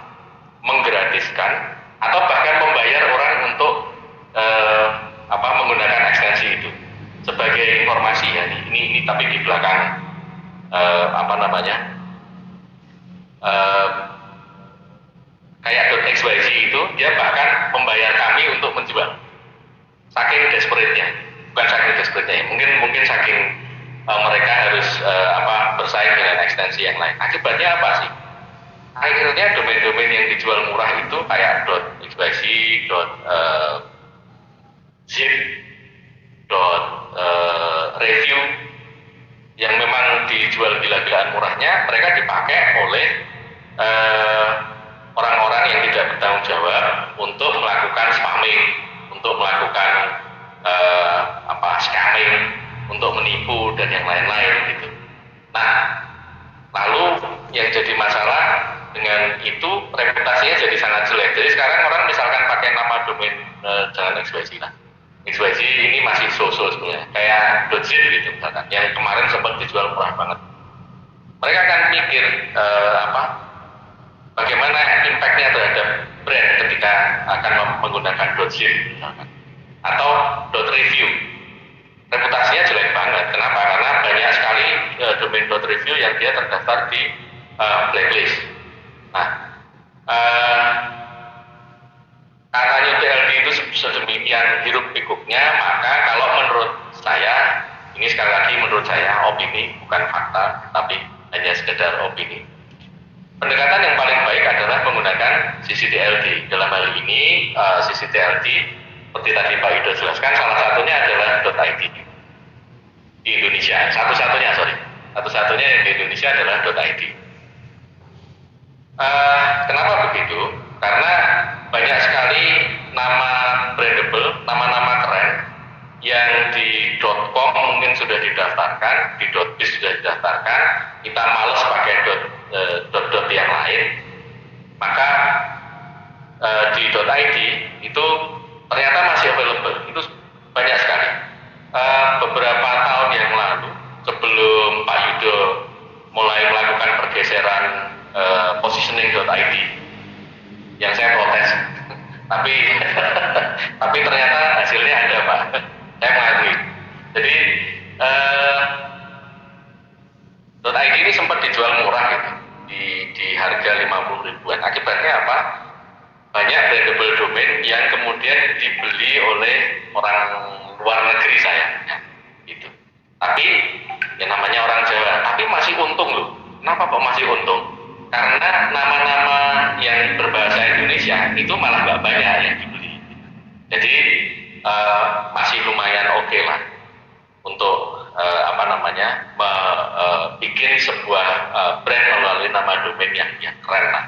menggratiskan, atau bahkan membayar orang untuk menggunakan ekstensi itu. Sebagai informasi ya, ini tapi di belakang kayak .xyz itu dia bahkan membayar kami untuk menjual, saking desperate-nya. Bukan saking desperate-nya ya, mungkin saking mereka harus bersaing dengan ekstensi yang lain. Akibatnya apa sih? Akhirnya domain-domain yang dijual murah itu kayak .xyz, .zip, .review, yang memang dijual gila-gilaan murahnya, mereka dipakai oleh orang-orang yang tidak bertanggung jawab untuk melakukan spamming, untuk melakukan scamming, untuk menipu dan yang lain-lain gitu. Nah, lalu yang jadi masalah dengan itu, reputasinya jadi sangat jelek. Jadi sekarang orang misalkan pakai nama domain jangan XYZ lah. XYZ ini masih so-so sebenarnya, kayak .zip gitu misalkan, yang kemarin sempat dijual murah banget. Mereka akan mikir bagaimana impact-nya terhadap brand ketika akan menggunakan .zip misalkan, atau .review. Reputasinya jelek banget. Kenapa? Karena banyak sekali domain .review yang dia terdaftar di blacklist. Nah, karena new TLD itu sedemikian hiruk pikuknya, maka kalau menurut saya, ini sekali lagi menurut saya opini, bukan fakta, tapi hanya sekedar opini. Pendekatan yang paling baik adalah menggunakan CCTLD. Dalam hal ini CCTLD, seperti tadi Pak Yudo jelaskan, salah satunya adalah .id di Indonesia. Satu-satunya yang di Indonesia adalah .id. Kenapa begitu? Karena banyak sekali nama brandable, nama-nama keren yang di .com mungkin sudah didaftarkan, di .biz sudah didaftarkan, kita males pakai dot yang lain, maka di .id itu ternyata masih available. Itu banyak sekali. Beberapa tahun yang lalu, sebelum Pak Yudo mulai melakukan pergeseran positioning.id, yang saya protes, tapi ternyata hasilnya ada, Pak. Saya mengakui. Jadi .id ini sempat dijual murah gitu, di harga 50 ribuan. Akibatnya apa? Banyak brandable domain yang kemudian dibeli oleh orang luar negeri sayangnya gitu. Tapi yang namanya orang Jawa, tapi masih untung loh. Kenapa kok masih untung? Karena nama-nama yang berbahasa Indonesia itu malah nggak banyak yang dibeli. Jadi masih lumayan oke lah untuk bikin sebuah brand melalui nama domain yang keren lah.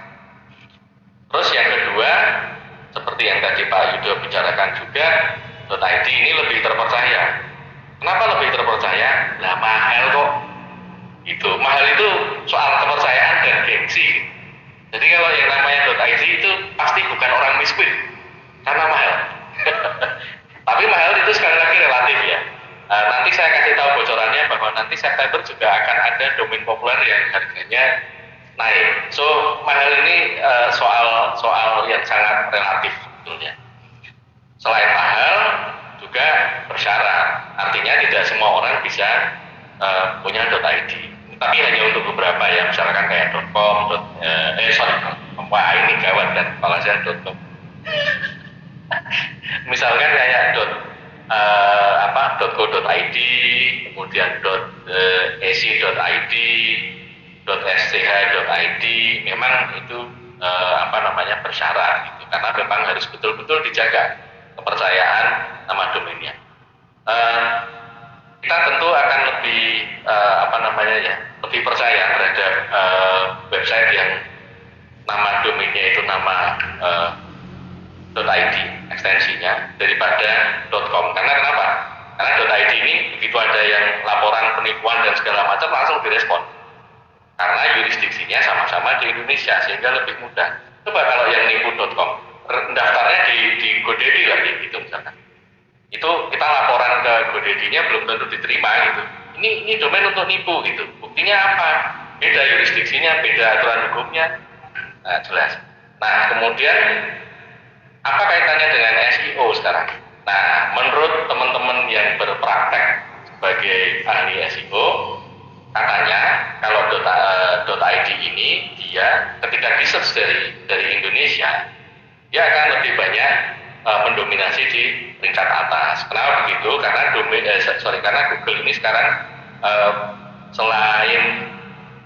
Terus yang kedua, seperti yang tadi Pak Yudo bicarakan juga, .id ini lebih terpercaya. Kenapa lebih terpercaya? Lah mahal kok. Itu mahal itu soal kepercayaan dan gengsi. Jadi kalau yang namanya .id itu pasti bukan orang miskin, karena mahal. Tapi mahal itu sekali lagi relatif ya. Nanti saya kasih tahu bocorannya bahwa nanti September juga akan ada domain populer yang harganya naik. So mahal ini soal yang sangat relatif sebetulnya. selain mahal juga bersyarat. Artinya tidak semua orang bisa punya .id. Tapi hanya untuk beberapa ya, misalkan kayak .com, wah ini gawat dan kepala saya .com. Misalkan kayak .co.id, kemudian .ac.id, .sch.id, memang itu bersyarat gitu, karena memang harus betul-betul dijaga kepercayaan nama domainnya. Kita tentu akan lebih lebih percaya terhadap website yang nama domainnya itu nama .id ekstensinya daripada .com. Karena kenapa? Karena .id ini begitu ada yang laporan penipuan dan segala macam langsung direspon. Karena jurisdiksinya sama-sama di Indonesia sehingga lebih mudah. Coba kalau yang nipu .com, daftarnya di GoDaddy lagi gitu misalkan. Itu kita laporan ke GoDaddy-nya belum tentu diterima gitu. Ini domain untuk nipu gitu. Buktinya apa? Beda jurisdiksinya, beda aturan hukumnya. Nah, jelas. Nah, kemudian apa kaitannya dengan SEO sekarang? Nah, menurut teman-teman yang berpraktek sebagai ahli SEO, katanya kalau .id ini dia ketika di-search dari Indonesia, dia akan lebih banyak mendominasi di peringkat atas. Kenapa begitu? Karena Google ini sekarang selain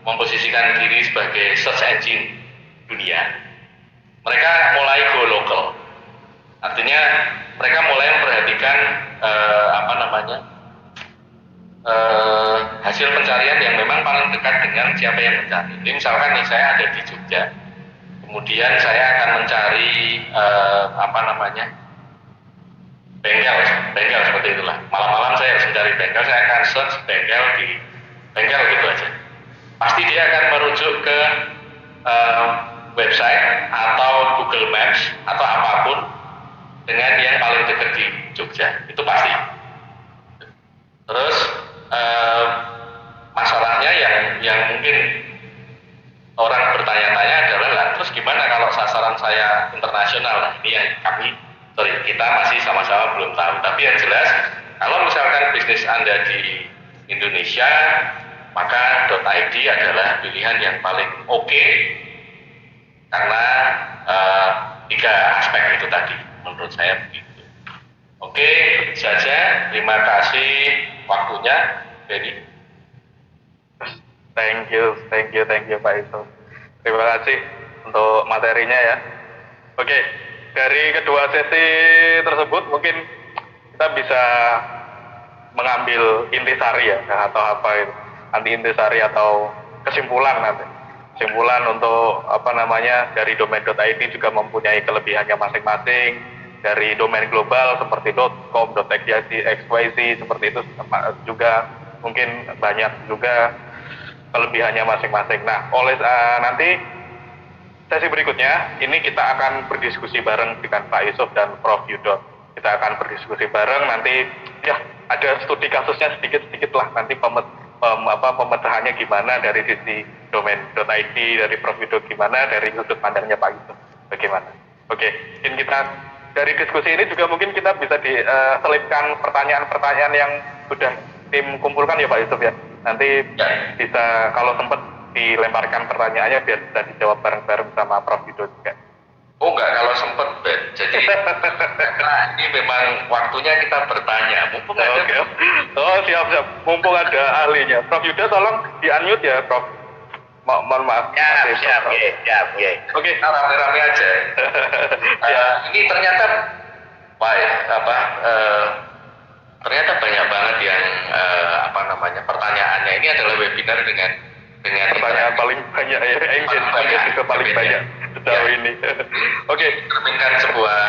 memposisikan diri sebagai search engine dunia, mereka mulai go local. Artinya mereka mulai memperhatikan hasil pencarian yang memang paling dekat dengan siapa yang mencari. Jadi misalkan nih saya ada di Jogja, kemudian saya akan mencari bengkel seperti itulah. Malam-malam saya harus mencari bengkel, saya akan search bengkel di bengkel gitu aja. Pasti dia akan merujuk ke website atau Google Maps atau apapun dengan yang paling dekat di Jogja. Itu pasti. Terus masalahnya yang mungkin orang bertanya-tanya adalah terus gimana kalau sasaran saya internasional? Nah, ini yang kita masih sama-sama belum tahu. Tapi yang jelas kalau misalkan bisnis Anda di Indonesia, maka .id adalah pilihan yang paling oke karena 3 aspek itu tadi menurut saya begitu. Oke, saja. Terima kasih waktunya, Benny. Thank you Pak Yusuf. Terima kasih untuk materinya ya. Oke, dari kedua sesi tersebut mungkin kita bisa mengambil intisari ya, atau apa itu, intisari atau kesimpulan nanti. Kesimpulan untuk dari domain.id juga mempunyai kelebihannya masing-masing. Dari domain global seperti .com, .xyz seperti itu juga mungkin banyak juga kelebihannya masing-masing. Nah, oleh nanti sesi berikutnya ini kita akan berdiskusi bareng dengan Pak Yusuf dan Prof Yudo. Kita akan berdiskusi bareng nanti ya ada studi kasusnya sedikit-sedikit lah nanti pemecahannya gimana dari sisi domain.id, dari Prof Yudo gimana, dari sudut pandangnya Pak Yusuf bagaimana. Oke, mungkin kita dari diskusi ini juga mungkin kita bisa diselipkan pertanyaan-pertanyaan yang sudah tim kumpulkan ya Pak Yusuf ya. Nanti bisa kalau sempat dilemparkan pertanyaannya biar bisa dijawab bareng-bareng sama Prof Yudo juga. Oh enggak, kalau sempat Ben. Jadi karena ini memang waktunya kita bertanya. Mumpung ada. Okay. Oh siap. Mumpung ada ahlinya. Prof Yudo tolong di-unmute ya Prof. Mohon maaf. Siap. Oke, rame-rame aja. Ini ternyata ternyata banyak banget yang pertanyaannya. Ini adalah webinar dengan pertanyaan paling banyak ya, engine juga paling banyak sejauh ini. Oke, cerminkan sebuah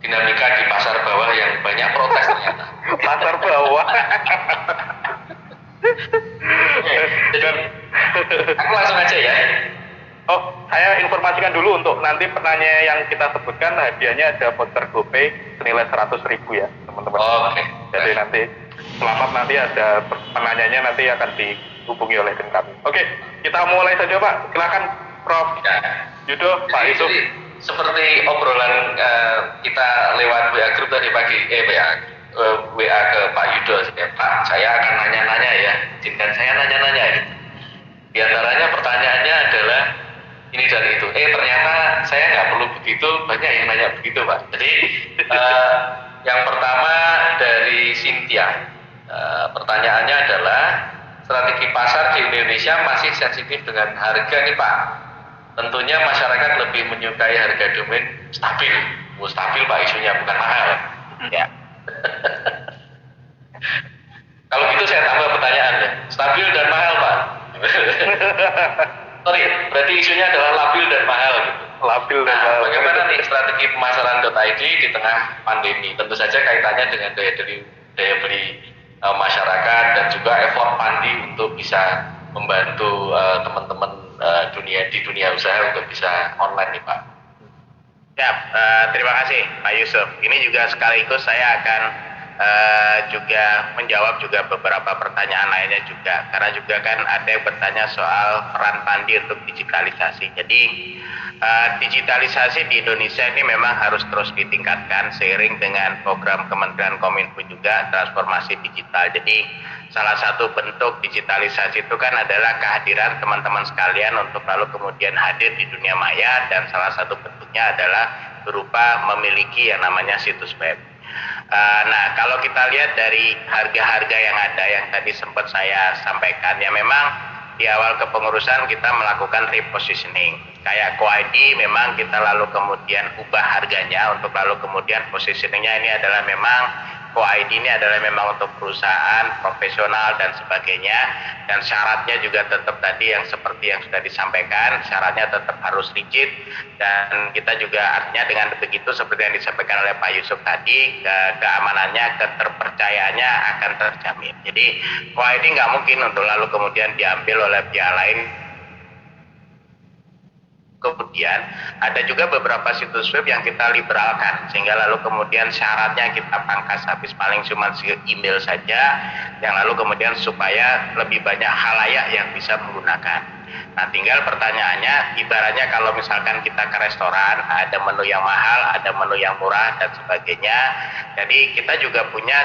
dinamika di pasar bawah yang banyak protes ternyata. Pasar bawah. Dan aku langsung aja ya. Oh, saya informasikan dulu untuk nanti penanya yang kita sebutkan hadiahnya ada voucher GoPay senilai 100.000 ya teman-teman. Oke. Jadi nanti selamat, nanti ada penanyanya nanti akan dihubungi oleh tim kami. Oke, kita mulai saja Pak. Silakan Prof Yudo, Pak Yusuf. seperti obrolan kita lewat WA grup tadi pagi, WA ke Pak Yudo, Pak, saya akan nanya-nanya ya, izinkan saya nanya-nanya gitu. Di antaranya pertanyaannya adalah ini dan itu. Ternyata saya nggak perlu begitu, banyak yang nanya begitu, Pak. Jadi yang pertama dari Cynthia, pertanyaannya adalah strategi pasar di Indonesia masih sensitif dengan harga nih Pak. Tentunya masyarakat lebih menyukai harga domain stabil. Stabil Pak isunya, bukan mahal. Ya. Kalau gitu saya tambah pertanyaannya, stabil dan mahal Pak. Sorry, berarti isunya adalah labil dan mahal gitu. Labil dan mahal. Bagaimana nih strategi pemasaran.id di tengah pandemi? Tentu saja kaitannya dengan daya beli masyarakat dan juga effort Pandi untuk bisa membantu teman-teman di dunia usaha untuk bisa online nih Pak. Ya, terima kasih Pak Yusuf. Ini juga sekaligus saya akan juga menjawab juga beberapa pertanyaan lainnya juga, karena juga kan ada yang bertanya soal peran Pandi untuk digitalisasi. Jadi digitalisasi di Indonesia ini memang harus terus ditingkatkan seiring dengan program Kementerian Kominfo juga transformasi digital. Jadi salah satu bentuk digitalisasi itu kan adalah kehadiran teman-teman sekalian untuk lalu kemudian hadir di dunia maya, dan salah satu bentuknya adalah berupa memiliki yang namanya situs web. Nah, kalau kita lihat dari harga-harga yang ada yang tadi sempat saya sampaikan, ya memang di awal kepengurusan kita melakukan repositioning. Kayak QID memang kita lalu kemudian ubah harganya untuk lalu kemudian positioningnya ini adalah memang QID ini adalah memang untuk perusahaan profesional dan sebagainya, dan syaratnya juga tetap tadi yang seperti yang sudah disampaikan, syaratnya tetap harus rigid, dan kita juga artinya dengan begitu seperti yang disampaikan oleh Pak Yusuf tadi, keamanannya, keterpercayaannya akan terjamin. Jadi QID nggak mungkin untuk lalu kemudian diambil oleh pihak lain. Kemudian ada juga beberapa situs web yang kita liberalkan, sehingga lalu kemudian syaratnya kita pangkas habis, paling cuma email saja, yang lalu kemudian supaya lebih banyak halayak yang bisa menggunakan. Nah, tinggal pertanyaannya, ibaratnya kalau misalkan kita ke restoran, ada menu yang mahal, ada menu yang murah dan sebagainya. Jadi kita juga punya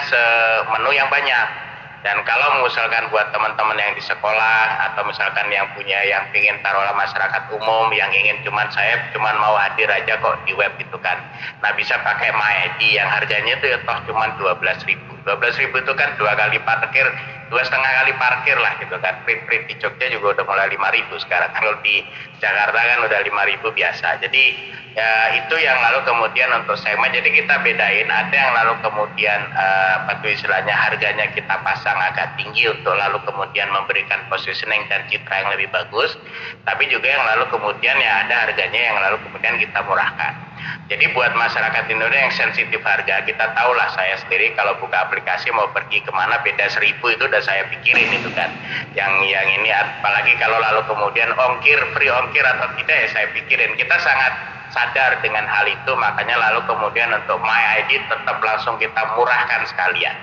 menu yang banyak. Dan kalau misalkan buat teman-teman yang di sekolah atau misalkan yang punya yang ingin taruhlah masyarakat umum yang ingin saya mau hadir aja kok di web itu kan. Nah, bisa pakai MyID yang harganya itu ya toh cuma 12.000. 12.000 itu kan 2 kali parkir, 2,5 kali parkir lah gitu kan. Print di Jogja juga udah mulai 5.000 sekarang. Kalau di Jakarta kan udah 5.000 biasa. Jadi ya itu yang lalu kemudian untuk segmen, jadi kita bedain, ada yang lalu kemudian istilahnya harganya kita pasang agak tinggi untuk lalu kemudian memberikan positioning dan citra yang lebih bagus, tapi juga yang lalu kemudian ya ada harganya yang lalu kemudian kita murahkan. Jadi buat masyarakat Indonesia yang sensitif harga, kita tahulah, saya sendiri kalau buka aplikasi mau pergi kemana beda 1.000 itu udah saya pikirin itu kan. Yang ini apalagi kalau lalu kemudian free ongkir atau tidak ya saya pikirin. Kita sangat sadar dengan hal itu, makanya lalu kemudian untuk MyID tetap langsung kita murahkan sekalian.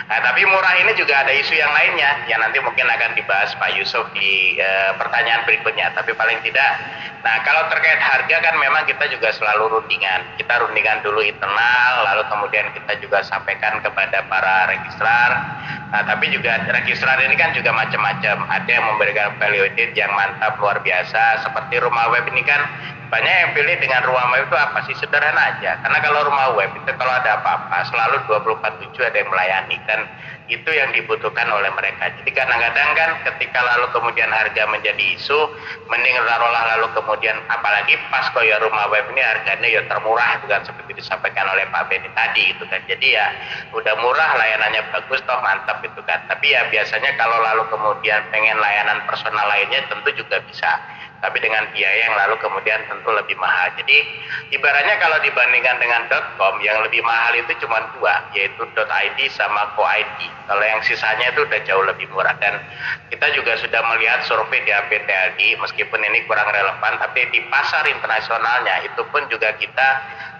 Nah, tapi murah ini juga ada isu yang lainnya yang nanti mungkin akan dibahas Pak Yusuf di pertanyaan berikutnya. Tapi paling tidak, nah kalau terkait harga kan memang kita juga selalu rundingan. Kita rundingan dulu internal, lalu kemudian kita juga sampaikan kepada para registrar. Nah, tapi juga registrar ini kan juga macam-macam. Ada yang memberikan value added yang mantap luar biasa, seperti rumah web ini kan banyak yang pilih dengan rumah web itu apa sih, sederhana aja. Karena kalau rumah web itu kalau ada apa-apa selalu 24/7 ada yang melayani, dan itu yang dibutuhkan oleh mereka. Jadi kadang-kadang kan ketika lalu kemudian harga menjadi isu, mending taruhlah lalu kemudian apalagi pas kok ya rumah web ini harganya ya termurah itu kan, seperti disampaikan oleh Pak Beni tadi itu kan. Jadi ya udah murah, layanannya bagus toh mantap itu kan. Tapi ya biasanya kalau lalu kemudian pengen layanan personal lainnya tentu juga bisa, tapi dengan biaya yang lalu kemudian tentu lebih mahal. Jadi ibaratnya kalau dibandingkan dengan .com, yang lebih mahal itu cuma 2, yaitu .id sama .co.id. Kalau yang sisanya itu udah jauh lebih murah. Dan kita juga sudah melihat survei di APTLD, meskipun ini kurang relevan, tapi di pasar internasionalnya itu pun juga kita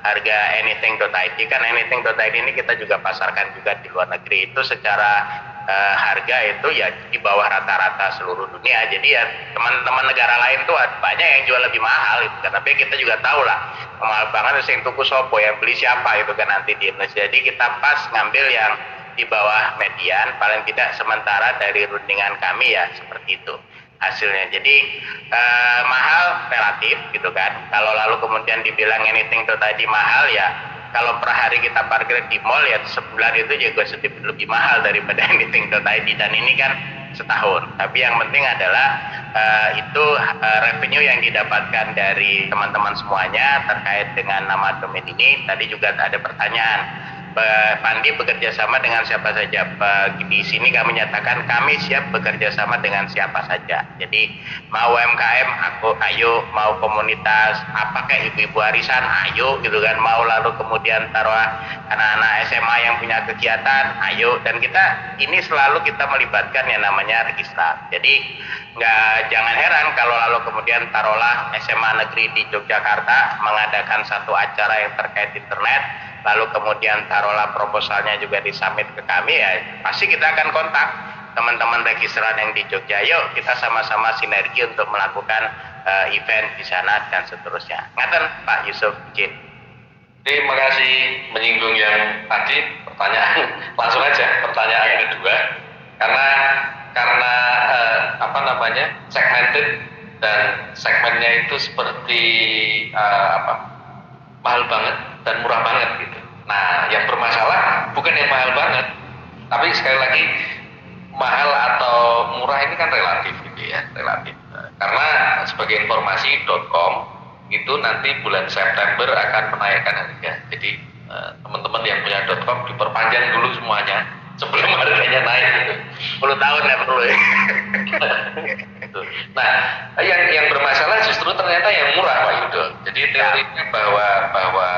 harga anything.id, kan anything.id ini kita juga pasarkan juga di luar negeri, itu secara harga itu ya di bawah rata-rata seluruh dunia. Jadi ya teman-teman negara lain tuh banyak yang jual lebih mahal gitu kan. Tapi kita juga tahu lah mahal banget sing tuku sopo, yang beli siapa itu kan nanti di Indonesia. Jadi kita pas ngambil yang di bawah median, paling tidak sementara dari rundingan kami ya seperti itu hasilnya. Jadi mahal relatif gitu kan. Kalau lalu kemudian dibilang anything itu tadi mahal ya, kalau per hari kita parkir di mall ya sebulan itu juga sedikit lebih mahal daripada anything.id, dan ini kan setahun. Tapi yang penting adalah itu revenue yang didapatkan dari teman-teman semuanya terkait dengan nama domain ini. Tadi juga ada pertanyaan, Pandi bekerja sama dengan siapa saja? Di sini kami nyatakan kami siap bekerja sama dengan siapa saja. Jadi mau UMKM, ayo, mau komunitas, apakah ibu-ibu arisan, ayo gitu kan. Mau lalu kemudian taruh anak-anak SMA yang punya kegiatan, ayo. Dan kita ini selalu kita melibatkan yang namanya registrar. Jadi jangan heran kalau lalu kemudian taruhlah SMA negeri di Yogyakarta mengadakan satu acara yang terkait internet, lalu kemudian taruhlah proposalnya juga disubmit ke kami, ya pasti kita akan kontak teman-teman registrar yang di Jogja, yuk kita sama-sama sinergi untuk melakukan event di sana dan seterusnya. Ngaten Pak Yusuf Jin. Terima kasih menyinggung yang tadi pertanyaan. Langsung aja pertanyaan yang kedua, karena segmented dan segmennya itu seperti mahal banget dan murah banget gitu. Nah, yang bermasalah bukan yang mahal banget, tapi sekali lagi mahal atau murah ini kan relatif gitu ya, relatif. Karena sebagai informasi .com itu nanti bulan September akan menaikkan harga. Jadi teman-teman yang punya .com diperpanjang dulu semuanya sebelum harganya naik gitu. 10 tahun ya perlu ya. Gitu. Nah, yang bermasalah justru ternyata yang murah Pak Yudo. Jadi teorinya bahwa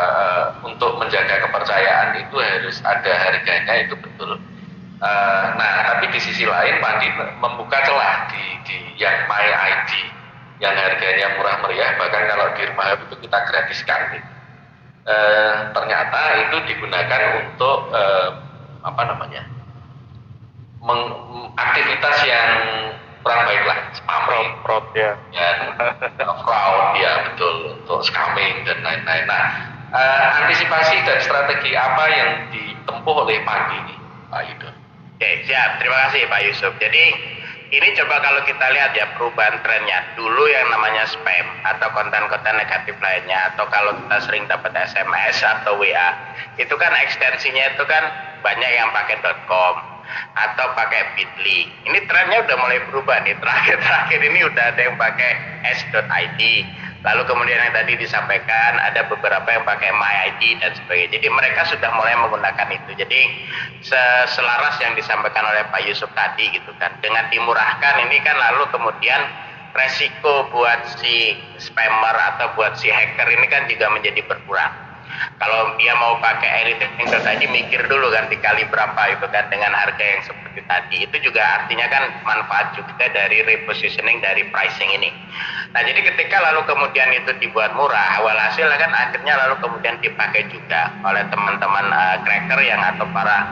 untuk menjaga kepercayaan itu harus ada harganya, itu betul. Nah, tapi di sisi lain Pandi membuka celah di yang My ID yang harganya murah meriah, bahkan kalau di rumah itu kita gratiskan. Gitu. Ternyata itu digunakan untuk aktivitas yang kurang baik lah, spamming, fraud ya, fraud ya betul, untuk scamming dan lain-lain. Nah, antisipasi dan strategi apa yang ditempuh oleh Pandi ini, Pak Yudo? Oke, siap. Terima kasih Pak Yusuf. Jadi ini coba kalau kita lihat ya perubahan trennya. Dulu yang namanya spam atau konten-konten negatif lainnya, atau kalau kita sering dapat SMS atau WA, itu kan ekstensinya itu kan banyak yang pakai .com atau pakai Bitly. Ini trennya udah mulai berubah nih. Terakhir ini udah ada yang pakai s.id. Lalu kemudian yang tadi disampaikan ada beberapa yang pakai MyID dan sebagainya. Jadi mereka sudah mulai menggunakan itu. Jadi selaras yang disampaikan oleh Pak Yusuf tadi gitu kan. Dengan dimurahkan ini kan lalu kemudian resiko buat si spammer atau buat si hacker ini kan juga menjadi berkurang. Kalau dia mau pakai anything tadi mikir dulu kan dikali berapa itu kan dengan harga yang seperti tadi. Itu juga artinya kan manfaat juga dari repositioning dari pricing ini. Nah, jadi ketika lalu kemudian itu dibuat murah, awal hasil kan akhirnya lalu kemudian dipakai juga oleh teman-teman cracker yang atau para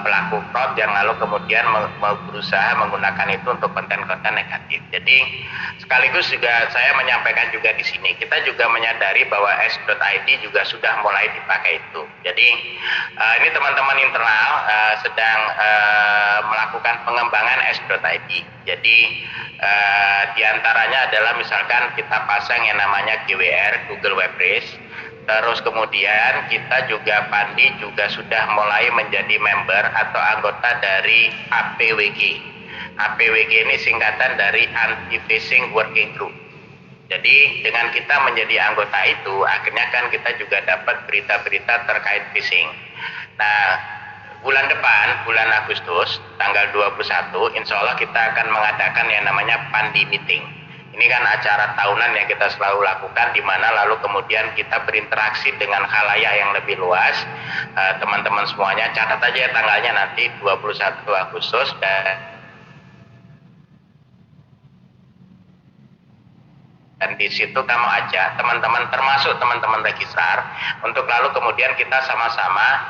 pelaku fraud yang lalu kemudian berusaha menggunakan itu untuk konten-konten negatif. Jadi sekaligus juga saya menyampaikan juga di sini, kita juga menyadari bahwa s.id juga sudah mulai dipakai itu. Jadi ini teman-teman internal sedang melakukan pengembangan s.id. Jadi diantaranya adalah misalkan kita pasang yang namanya GWR, Google Web Race. Terus kemudian kita juga Pandi juga sudah mulai menjadi member atau anggota dari APWG. APWG ini singkatan dari Anti-Phishing Working Group. Jadi dengan kita menjadi anggota itu, akhirnya kan kita juga dapat berita-berita terkait phishing. Nah, bulan depan, bulan Agustus, tanggal 21, insya Allah kita akan mengadakan yang namanya Pandi Meeting. Ini kan acara tahunan yang kita selalu lakukan, di mana lalu kemudian kita berinteraksi dengan khalayak yang lebih luas. Teman-teman semuanya, catat aja tanggalnya nanti 21 Agustus dan di situ kamu ajak teman-teman termasuk teman-teman registrar untuk lalu kemudian kita sama-sama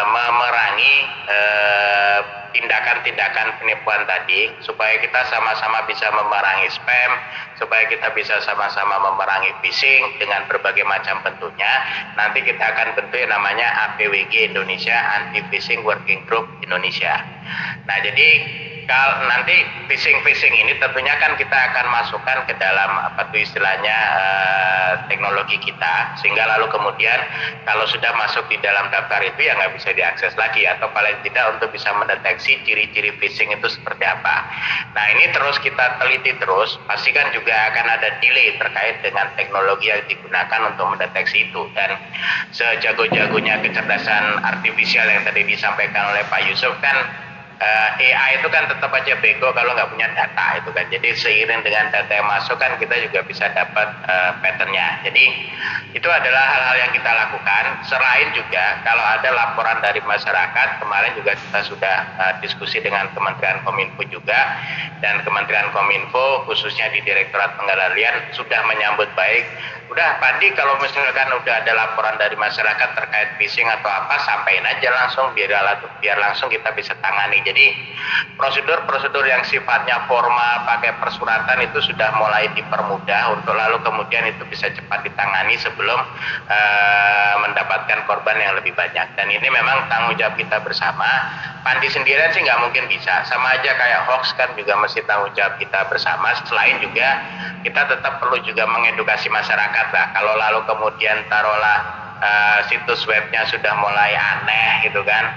memerangi tindakan tindakan penipuan tadi, supaya kita sama-sama bisa memerangi spam, supaya kita bisa sama-sama memerangi phishing dengan berbagai macam bentuknya. Nanti kita akan bentuk yang namanya APWG Indonesia, Anti Phishing Working Group Indonesia. Nah, jadi kalau nanti phishing ini tentunya kan kita akan masukkan ke dalam istilahnya teknologi kita, sehingga lalu kemudian kalau sudah masuk di dalam daftar itu ya nggak bisa diakses lagi, atau paling tidak untuk bisa mendeteksi ciri-ciri phishing itu seperti apa. Nah, ini terus kita teliti terus, pastikan juga akan ada delay terkait dengan teknologi yang digunakan untuk mendeteksi itu. Dan sejago-jagonya kecerdasan artifisial yang tadi disampaikan oleh Pak Yusuf kan, AI itu kan tetap aja bego kalau nggak punya data itu kan. Jadi seiring dengan data yang masuk kan kita juga bisa dapat patternnya. Jadi itu adalah hal-hal yang kita lakukan. Selain juga kalau ada laporan dari masyarakat, kemarin juga kita sudah diskusi dengan Kementerian Kominfo juga, dan Kementerian Kominfo khususnya di Direktorat Pengendalian sudah menyambut baik. Udah Pandi, kalau misalkan udah ada laporan dari masyarakat terkait phishing atau apa, sampaikan aja langsung biar langsung kita bisa tangani. Jadi prosedur yang sifatnya formal pakai persuratan itu sudah mulai dipermudah untuk lalu kemudian itu bisa cepat ditangani sebelum mendapatkan korban yang lebih banyak. Dan ini memang tanggung jawab kita bersama. Pandi sendirian sih nggak mungkin bisa, sama aja kayak hoax kan juga mesti tanggung jawab kita bersama. Selain juga kita tetap perlu juga mengedukasi masyarakat lah. Kalau lalu kemudian taruhlah situs webnya sudah mulai aneh gitu kan,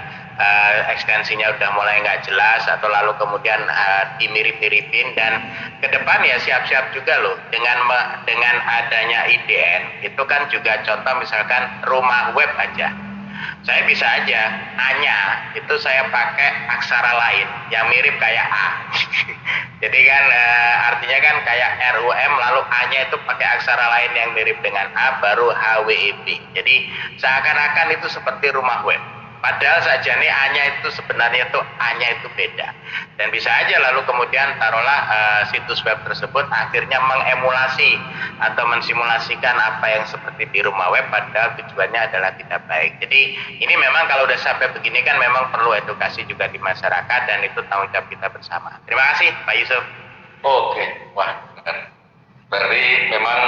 ekstensinya udah mulai nggak jelas, atau lalu kemudian dimirip-miripin, dan ke depan ya siap-siap juga loh dengan adanya IDN itu kan juga contoh misalkan rumah web aja. Saya bisa aja A-nya itu saya pakai aksara lain yang mirip kayak A. Jadi kan artinya kan kayak RUM lalu A-nya itu pakai aksara lain yang mirip dengan A baru HWEB. Jadi seakan-akan itu seperti rumah web. Padahal saja nih A-nya itu sebenarnya tuh A-nya itu beda. Dan bisa aja lalu kemudian taruhlah situs web tersebut akhirnya mengemulasi atau mensimulasikan apa yang seperti di rumah web, padahal tujuannya adalah tidak baik. Jadi ini memang kalau udah sampai begini kan memang perlu edukasi juga di masyarakat, dan itu tanggung jawab kita bersama. Terima kasih Pak Yusuf. Oke, wah, berarti memang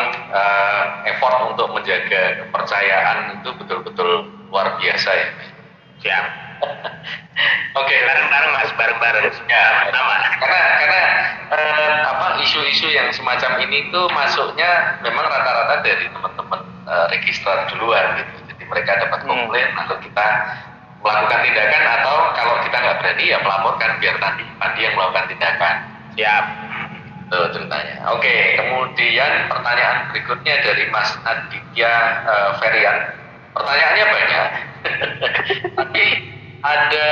effort untuk menjaga kepercayaan itu betul-betul luar biasa ya. Siap. Oke, Bareng-bareng Mas, bareng-bareng. Ya, Pertama. karena isu-isu yang semacam ini tuh masuknya memang rata-rata dari teman-teman registrar duluan gitu. Jadi mereka dapat komplain, lalu kita melakukan tindakan, atau kalau kita nggak berani ya melaporkan biar nanti Pandi yang melakukan tindakan. Siap. Tuh ceritanya. Oke, kemudian pertanyaan berikutnya dari Mas Aditya Ferian. Pertanyaannya banyak, tapi ada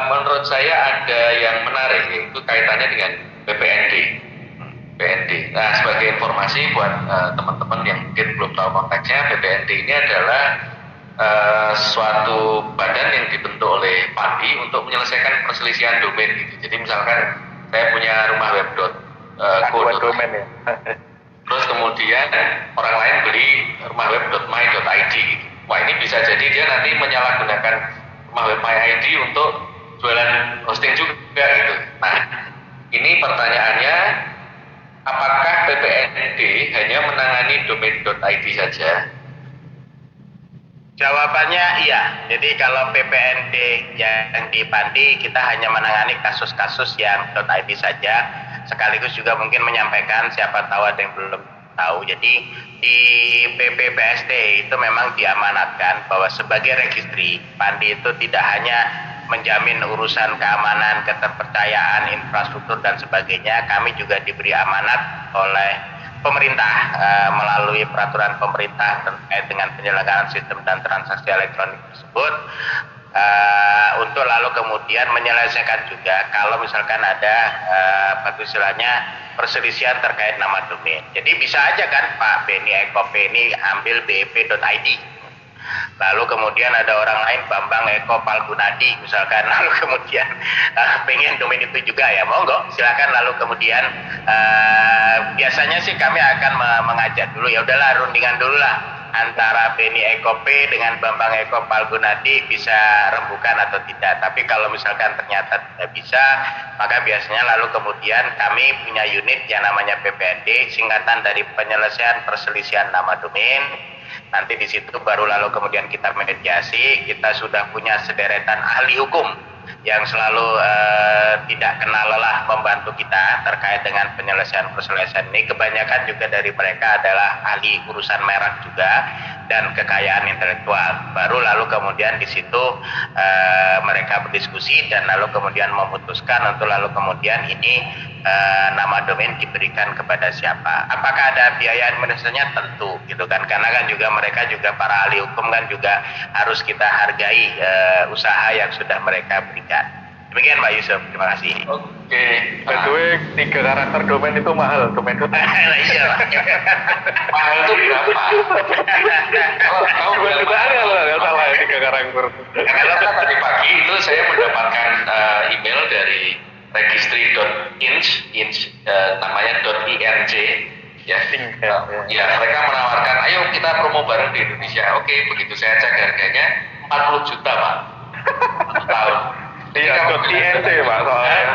menurut saya ada yang menarik, yaitu kaitannya dengan BPND. Nah, sebagai informasi buat teman-teman yang mungkin belum tahu konteksnya, BPND ini adalah suatu badan yang dibentuk oleh Pandi untuk menyelesaikan perselisihan domain gitu. Jadi misalkan saya punya rumah web domain ya. terus kemudian orang lain beli rumah web .my.id gitu. Wah, ini bisa jadi dia nanti menyalahgunakan rumah web .my.id untuk jualan hosting juga gitu. Nah, ini pertanyaannya, apakah BPND hanya menangani domain.id saja? Jawabannya iya. Jadi kalau PPND yang di Pandi, kita hanya menangani kasus-kasus yang .id saja. Sekaligus juga mungkin menyampaikan, siapa tahu ada yang belum tahu. Jadi di PPPSD itu memang diamanatkan bahwa sebagai registry, Pandi itu tidak hanya menjamin urusan keamanan, keterpercayaan, infrastruktur dan sebagainya. Kami juga diberi amanat oleh pemerintah melalui peraturan pemerintah terkait dengan penyelenggaraan sistem dan transaksi elektronik tersebut, untuk lalu kemudian menyelesaikan juga kalau misalkan ada istilahnya perselisihan terkait nama domain. Jadi bisa aja kan Pak Beni Eko ini ambil bep.id, lalu kemudian ada orang lain Bambang Eko Palgunadi misalkan, lalu kemudian pengen domain itu juga, ya monggo silakan. Lalu kemudian biasanya sih kami akan mengajak dulu, ya udahlah rundingan dulu lah, antara Beni Eko P dengan Bambang Eko Palgunadi bisa rembukan atau tidak. Tapi kalau misalkan ternyata tidak bisa, maka biasanya lalu kemudian kami punya unit yang namanya PPND, singkatan dari penyelesaian perselisihan nama domain. Nanti di situ baru lalu kemudian kita mediasi. Kita sudah punya sederetan ahli hukum yang selalu tidak kenal lelah membantu kita terkait dengan penyelesaian-perselesaian ini. Kebanyakan juga dari mereka adalah ahli urusan merek juga dan kekayaan intelektual. Baru lalu kemudian di situ mereka berdiskusi dan lalu kemudian memutuskan untuk lalu kemudian ini nama domain diberikan kepada siapa. Apakah ada biaya administrasinya? Tentu gitu kan, karena kan juga mereka juga para ahli hukum kan juga harus kita hargai usaha yang sudah mereka berikan. Demikian Pak Yusuf, terima kasih. Oke. By the way, 3 karakter domain itu mahal, domain itu. Iya Pak. Mahal itu berapa? Kalau Bukan dugaan ya loh, nggak salah ya 3 karakter. karena tadi pagi itu saya mendapatkan email dari registry.inch, namanya .inc, ya. Ya, mereka menawarkan, ayo kita promo bareng di Indonesia. Oke, begitu saya cek harganya 40 juta Pak, 1 tahun. Iya, .inc Pak soalnya.